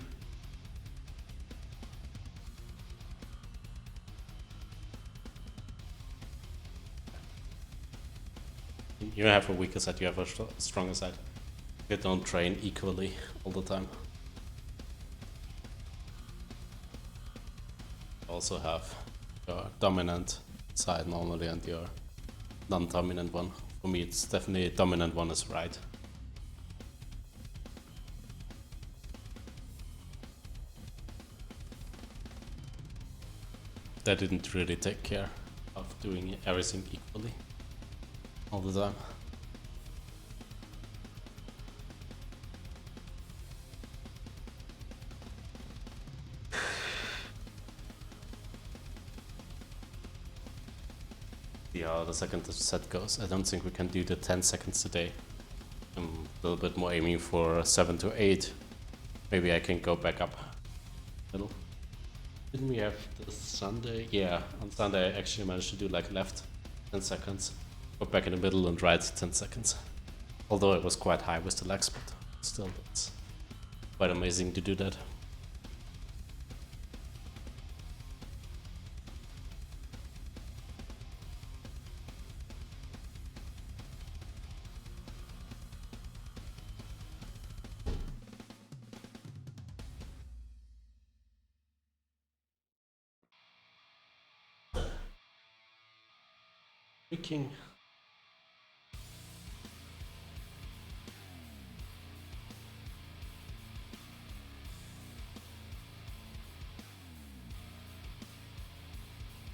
You have a weaker side, you have a stronger side. You don't train equally all the time. Also have your dominant side normally and your non-dominant one. For me, it's definitely dominant one is right. I didn't really take care of doing everything equally all the time. See how the second set goes. I don't think we can do the 10 seconds today. I'm a little bit more aiming for 7 to 8. Maybe I can go back up a little. Didn't we have the Sunday? Yeah, on Sunday I actually managed to do like left 10 seconds, go back in the middle and right 10 seconds. Although it was quite high with the legs, but still it's quite amazing to do that. Freaking.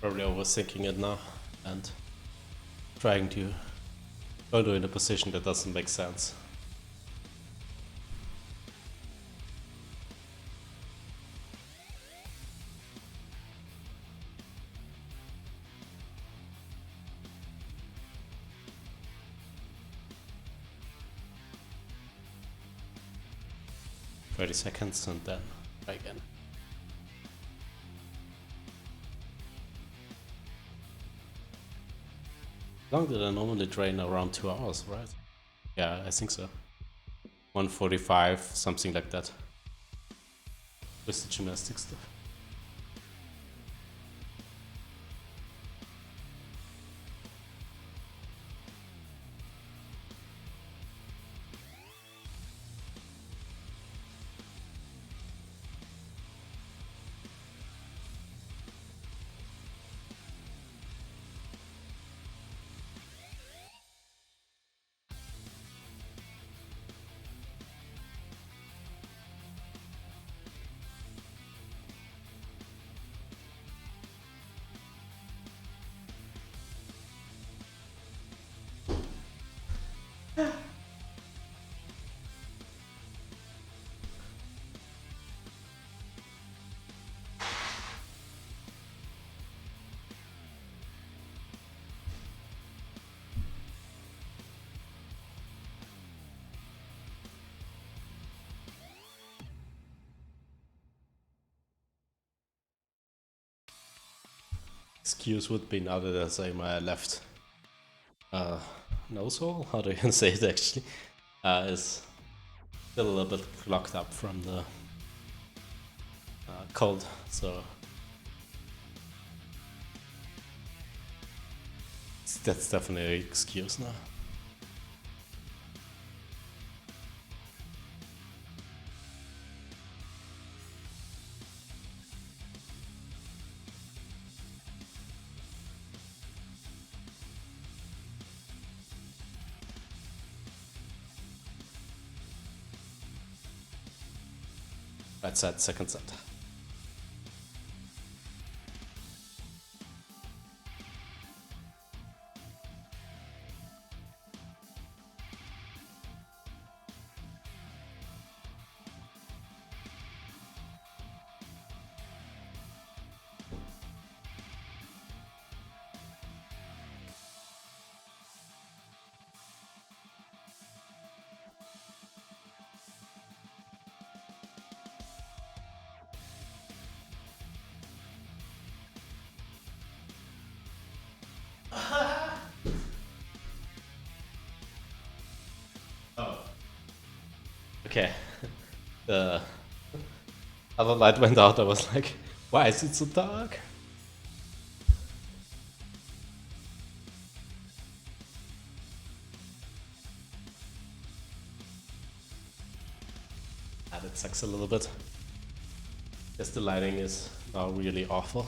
Probably overthinking it now and trying to go to in a position that doesn't make sense. 30 seconds and then try again. How long did I normally train? Around 2 hours, right? Yeah, I think so. 1:45, something like that. With the gymnastics stuff. Excuse would be now that I say my left nose hole, how do you say it actually, is still a little bit clogged up from the cold, so that's definitely an excuse now. Right side, second set. Okay, the other light went out. I was like, why is it so dark? Ah, that sucks a little bit. Guess the lighting is now really awful.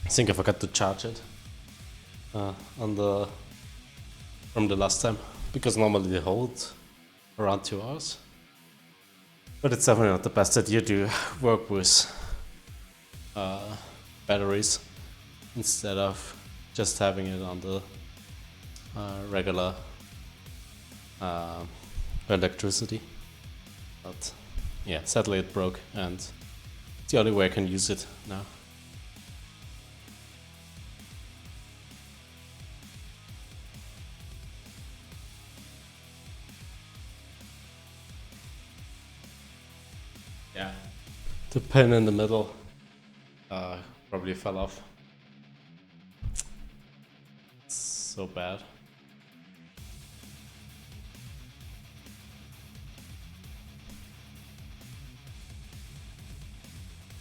I think I forgot to charge it on the from the last time, because normally they hold around 2 hours. But it's definitely not the best idea to work with batteries instead of just having it on the regular electricity. But yeah, sadly it broke, and it's the only way I can use it now. Yeah, the pin in the middle probably fell off. It's so bad.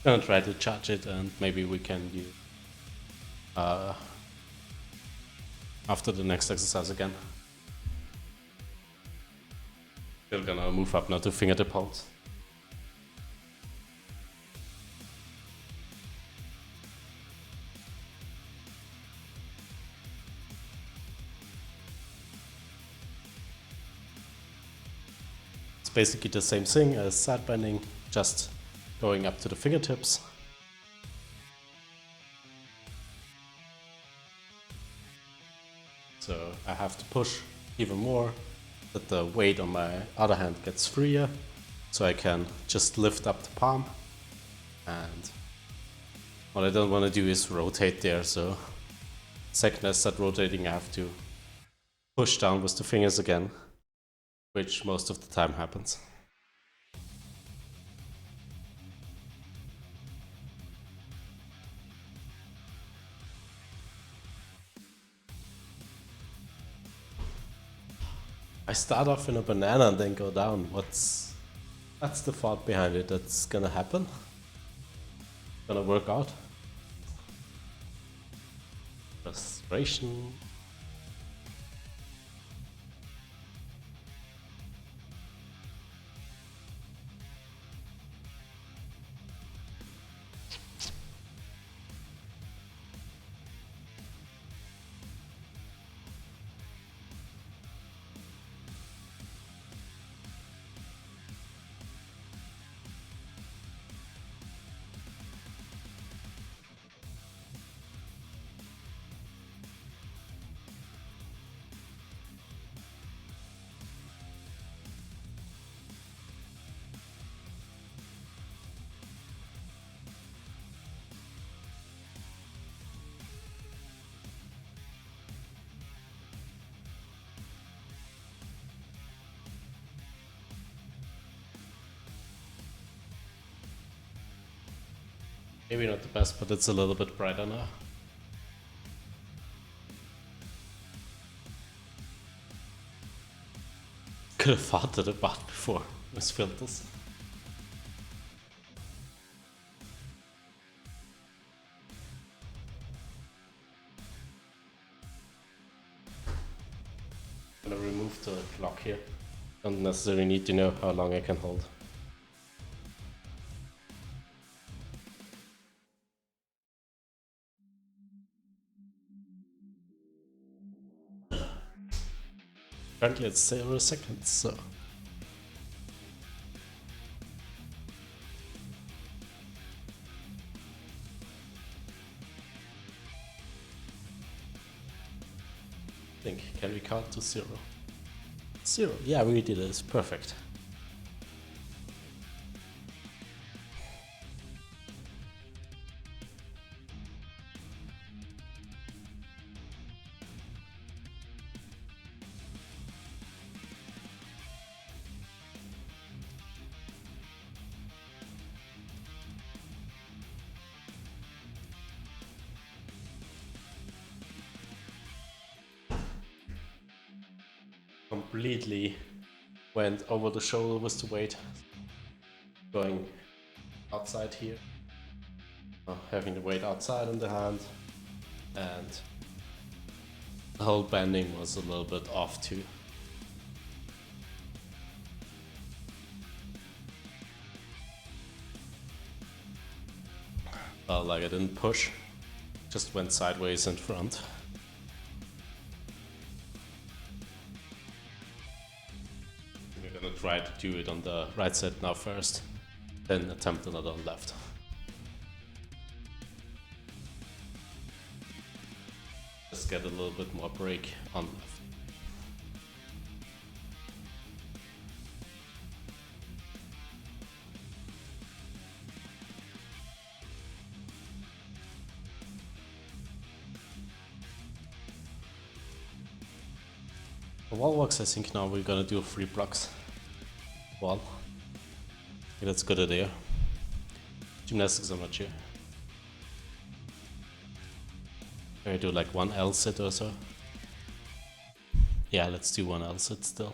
Gonna try to charge it, and maybe we can use after the next exercise again. Still gonna move up now to fingertip holds. It's basically the same thing as side bending, just going up to the fingertips. So I have to push even more, that the weight on my other hand gets freer, so I can just lift up the palm. And what I don't want to do is rotate there, so second I start rotating I have to push down with the fingers again, which most of the time happens. I start off in a banana and then go down. That's the thought behind it. That's gonna happen. Gonna work out. Frustration. Maybe not the best, but it's a little bit brighter now. Could have thought that about before with filters. I'm gonna remove the lock here. Don't necessarily need to know how long I can hold. Currently it's 0 seconds, so. I think, can we count to 0? 0, yeah, we did it, it's perfect. Completely went over the shoulder with the weight, going outside here, having the weight outside in the hand, and the whole bending was a little bit off too. Like I didn't push, just went sideways in front. We're gonna try to do it on the right side now first, then attempt another on left. Just get a little bit more break on left. For wall walks, I think now we're gonna do 3 blocks. Wall. Okay, that's a good idea. Gymnastics, I'm not sure. Can I do like 1 L sit or so? Yeah, let's do 1 L sit still.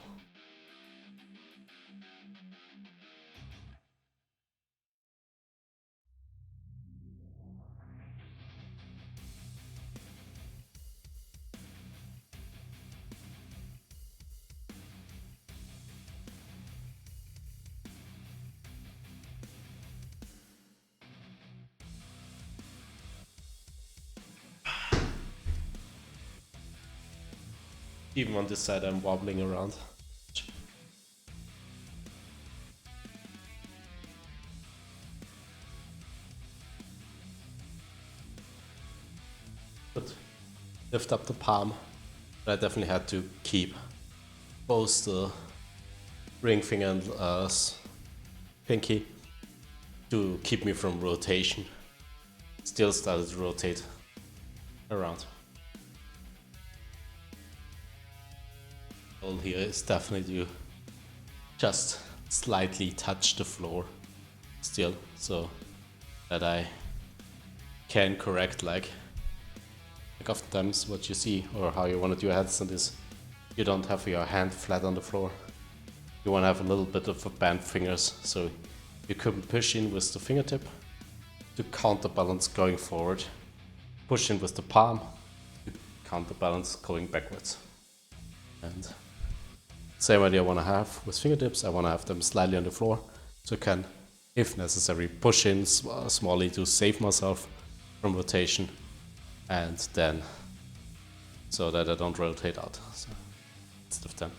Even on this side, I'm wobbling around. But lift up the palm. But I definitely had to keep both the ring finger and pinky to keep me from rotation. Still started to rotate around. Goal here is definitely to just slightly touch the floor still, so that I can correct like oftentimes what you see or how you want to do your headstand is you don't have your hand flat on the floor. You want to have a little bit of a bent fingers, so you can push in with the fingertip to counterbalance going forward, push in with the palm to counterbalance going backwards. And same idea I want to have with fingertips. I want to have them slightly on the floor so I can, if necessary, push in smallly to save myself from rotation, and then so that I don't rotate out. So instead of 10.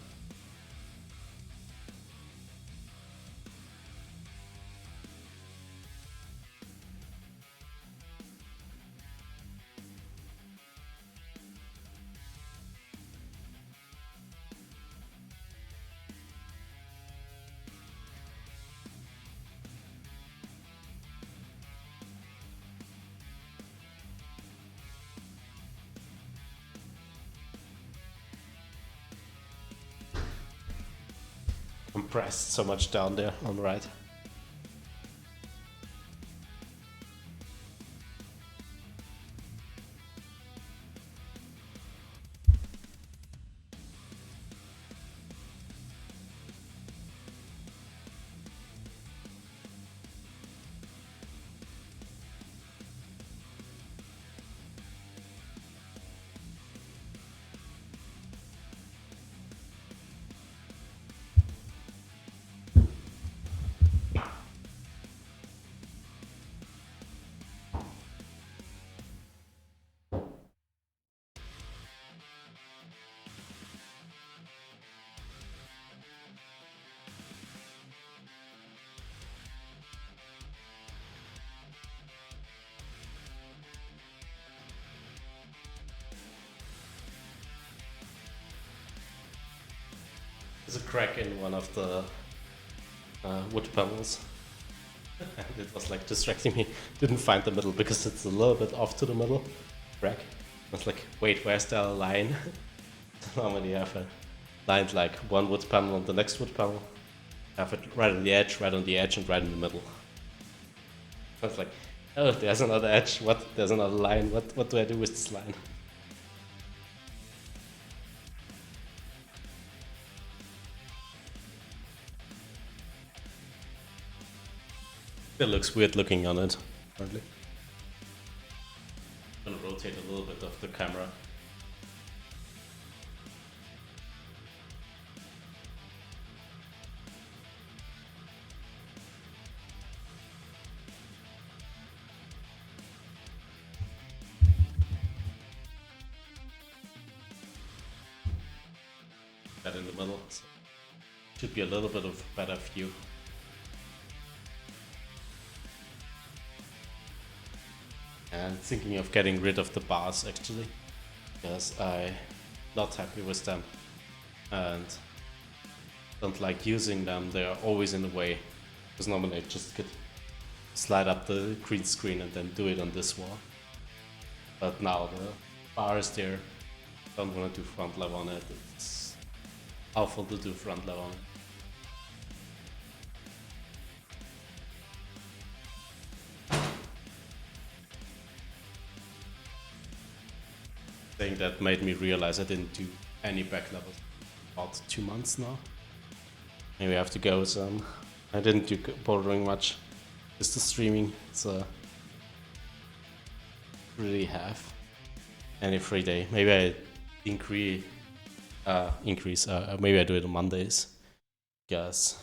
Compressed so much down there on the right. There's a crack in one of the wood panels. And it was like distracting me. Didn't find the middle because it's a little bit off to the middle. Crack. I was like, wait, where's the line? Normally you have a line like one wood panel on the next wood panel. Have it right on the edge, and right in the middle. I was like, oh, there's another edge. What? There's another line. What do I do with this line? It looks weird looking on it, apparently. I'm gonna rotate a little bit of the camera. That in the middle, so should be a little bit of a better view. And thinking of getting rid of the bars actually, because I'm not happy with them and don't like using them. They are always in the way, because normally I just could slide up the green screen and then do it on this wall. But now the bar is there, don't want to do front lever on it. It's awful to do front lever on it. Thing that made me realize I didn't do any back levels about 2 months now. Maybe I have to go some. I didn't do bouldering much, just the streaming, so really have any free day. Maybe I increase. Maybe I do it on Mondays, because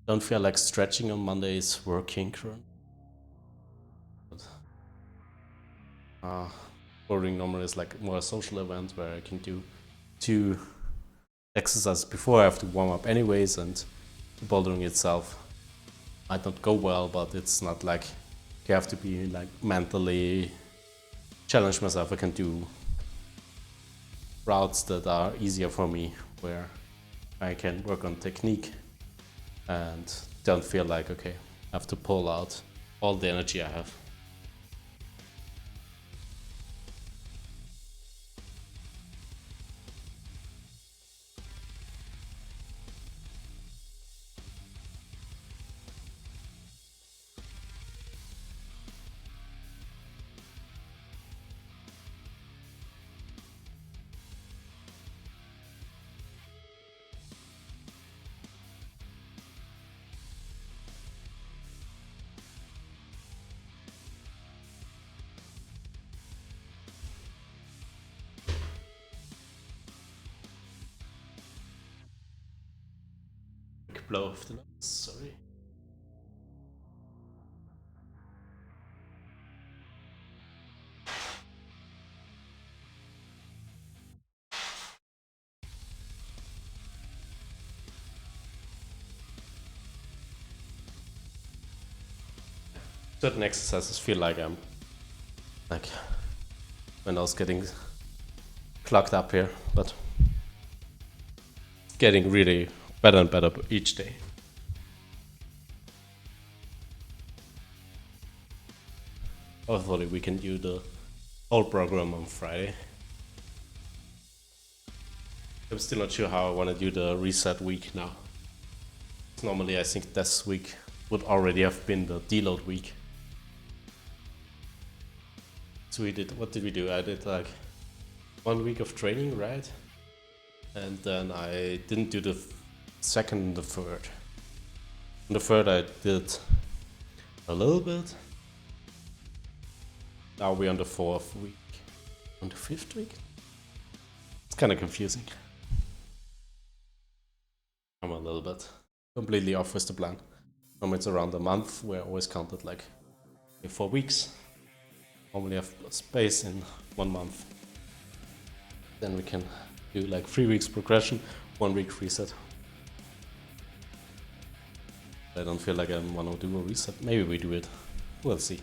don't feel like stretching on Mondays working currently. Bouldering normally is like more a social event where I can do 2 exercises before I have to warm up anyways, and the bouldering itself might not go well, but it's not like I have to be like mentally challenge myself. I can do routes that are easier for me, where I can work on technique and don't feel like, okay, I have to pull out all the energy I have. Blow off the nose, sorry. Certain exercises feel like I'm like when I was getting clogged up here, but getting really better and better each day. Hopefully we can do the whole program on Friday. I'm still not sure how I want to do the reset week now. Normally I think this week would already have been the deload week. So what did we do? I did like 1 week of training, right? And then I didn't do the second and the third. On the third I did a little bit. Now we're on the 4th week. On the 5th week? It's kind of confusing. I'm a little bit completely off with the plan. It's around a month, where I always counted like 4 weeks. Normally have space in 1 month. Then we can do like 3 weeks progression, 1 week reset. I don't feel like I want to do a reset. Maybe we do it. We'll see.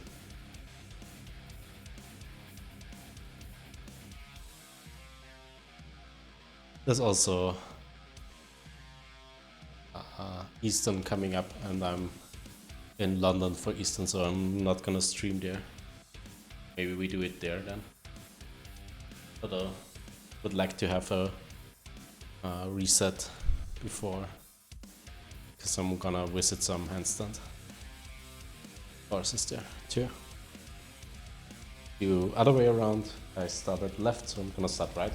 There's also Eastern coming up, and I'm in London for Eastern, so I'm not gonna stream there. Maybe we do it there then. But I would like to have a reset before, because I'm gonna visit some handstand courses there too. Do other way around. I started left, so I'm gonna start right.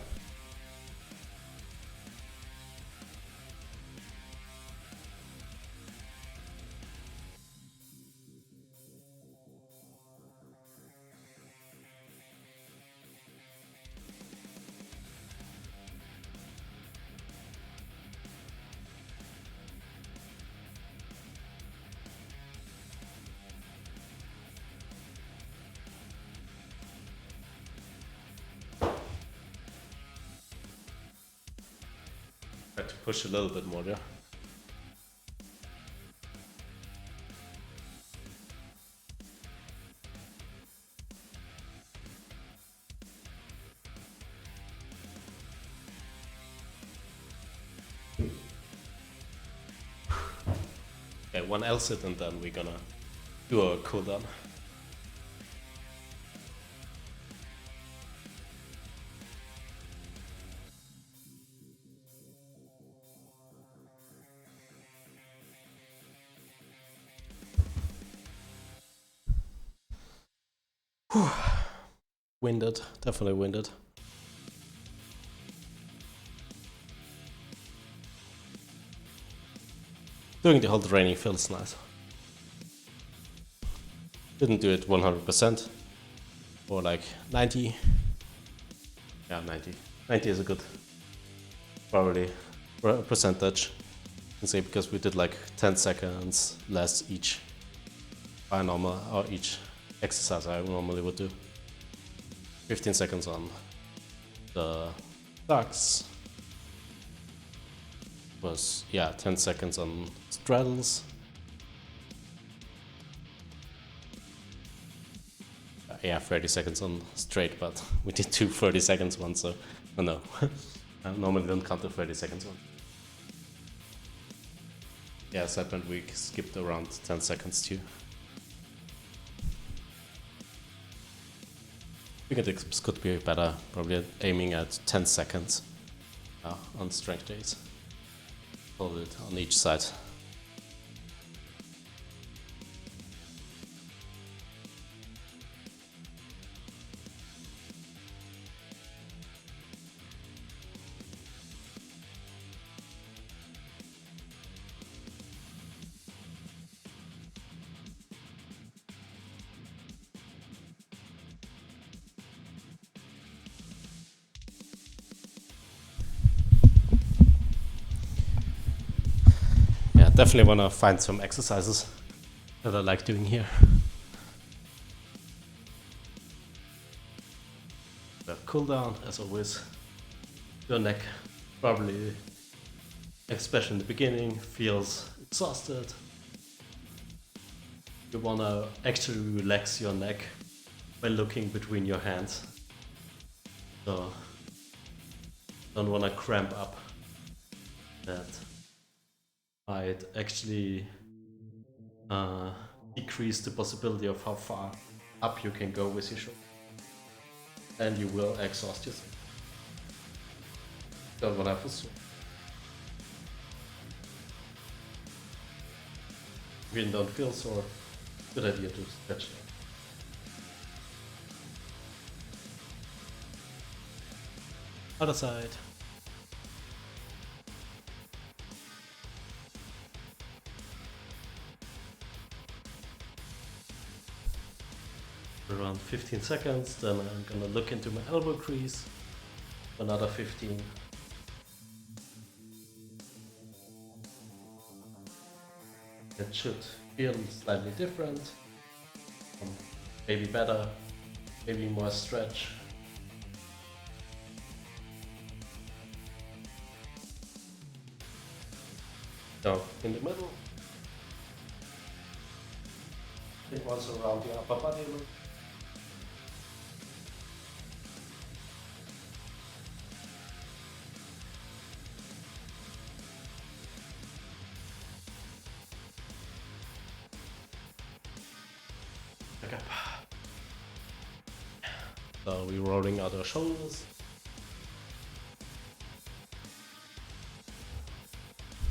Try to push a little bit more there. Okay, 1 L sit, and then we're gonna do a cool down. Winded, definitely winded. Doing the whole training feels nice. Didn't do it 100%, or like 90. Yeah, 90. 90 is a good probably percentage. You can say, because we did like 10 seconds less each by normal, or each exercise I normally would do. 15 seconds on the ducks, was, yeah, 10 seconds on straddles. Yeah, 30 seconds on straight, but we did two 30 seconds ones, so oh no. I normally don't count the 30 seconds one. Yeah, segment week skipped around 10 seconds too. Fingertips could be better, probably aiming at 10 seconds on strength days. Hold it on each side. Definitely want to find some exercises that I like doing here. The cool down, as always. Your neck probably, especially in the beginning, feels exhausted. You want to actually relax your neck by looking between your hands. So don't want to cramp up. That might actually decrease the possibility of how far up you can go with your shoulder. And you will exhaust yourself. Don't want to have a swing. If you don't feel sore, good idea to stretch it. Other side. Around 15 seconds, then I'm gonna look into my elbow crease. Another 15. It should feel slightly different. Maybe better, maybe more stretch. So in the middle. It was around the upper body loop. Back up. So we're rolling out our shoulders.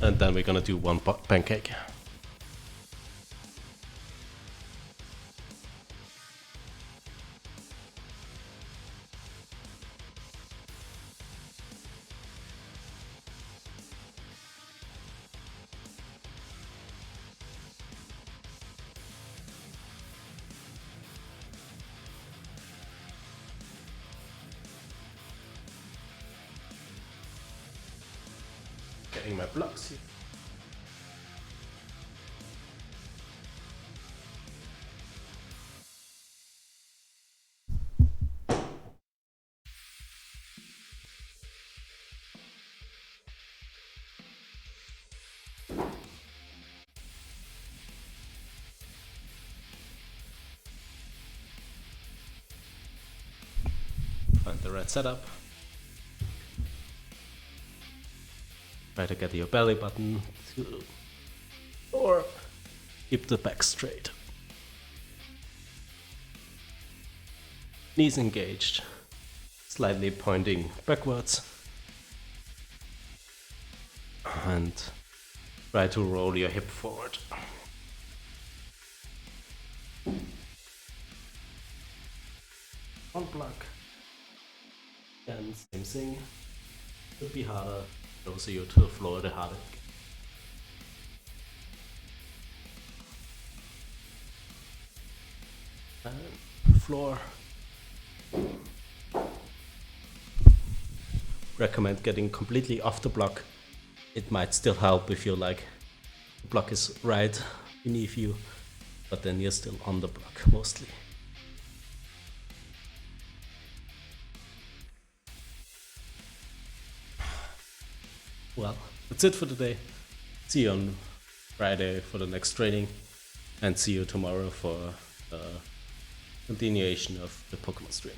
And then we're gonna do one pancake. Getting my blocks here. Find the right setup. Try to get your belly button to, or keep the back straight. Knees engaged, slightly pointing backwards. And try to roll your hip forward. One block. And same thing. Could be harder. Closer you to the floor, the harder. And floor. Recommend getting completely off the block. It might still help if you like the block is right beneath you, but then you're still on the block mostly. Well, that's it for today. See you on Friday for the next training, and see you tomorrow for the continuation of the Pokemon stream.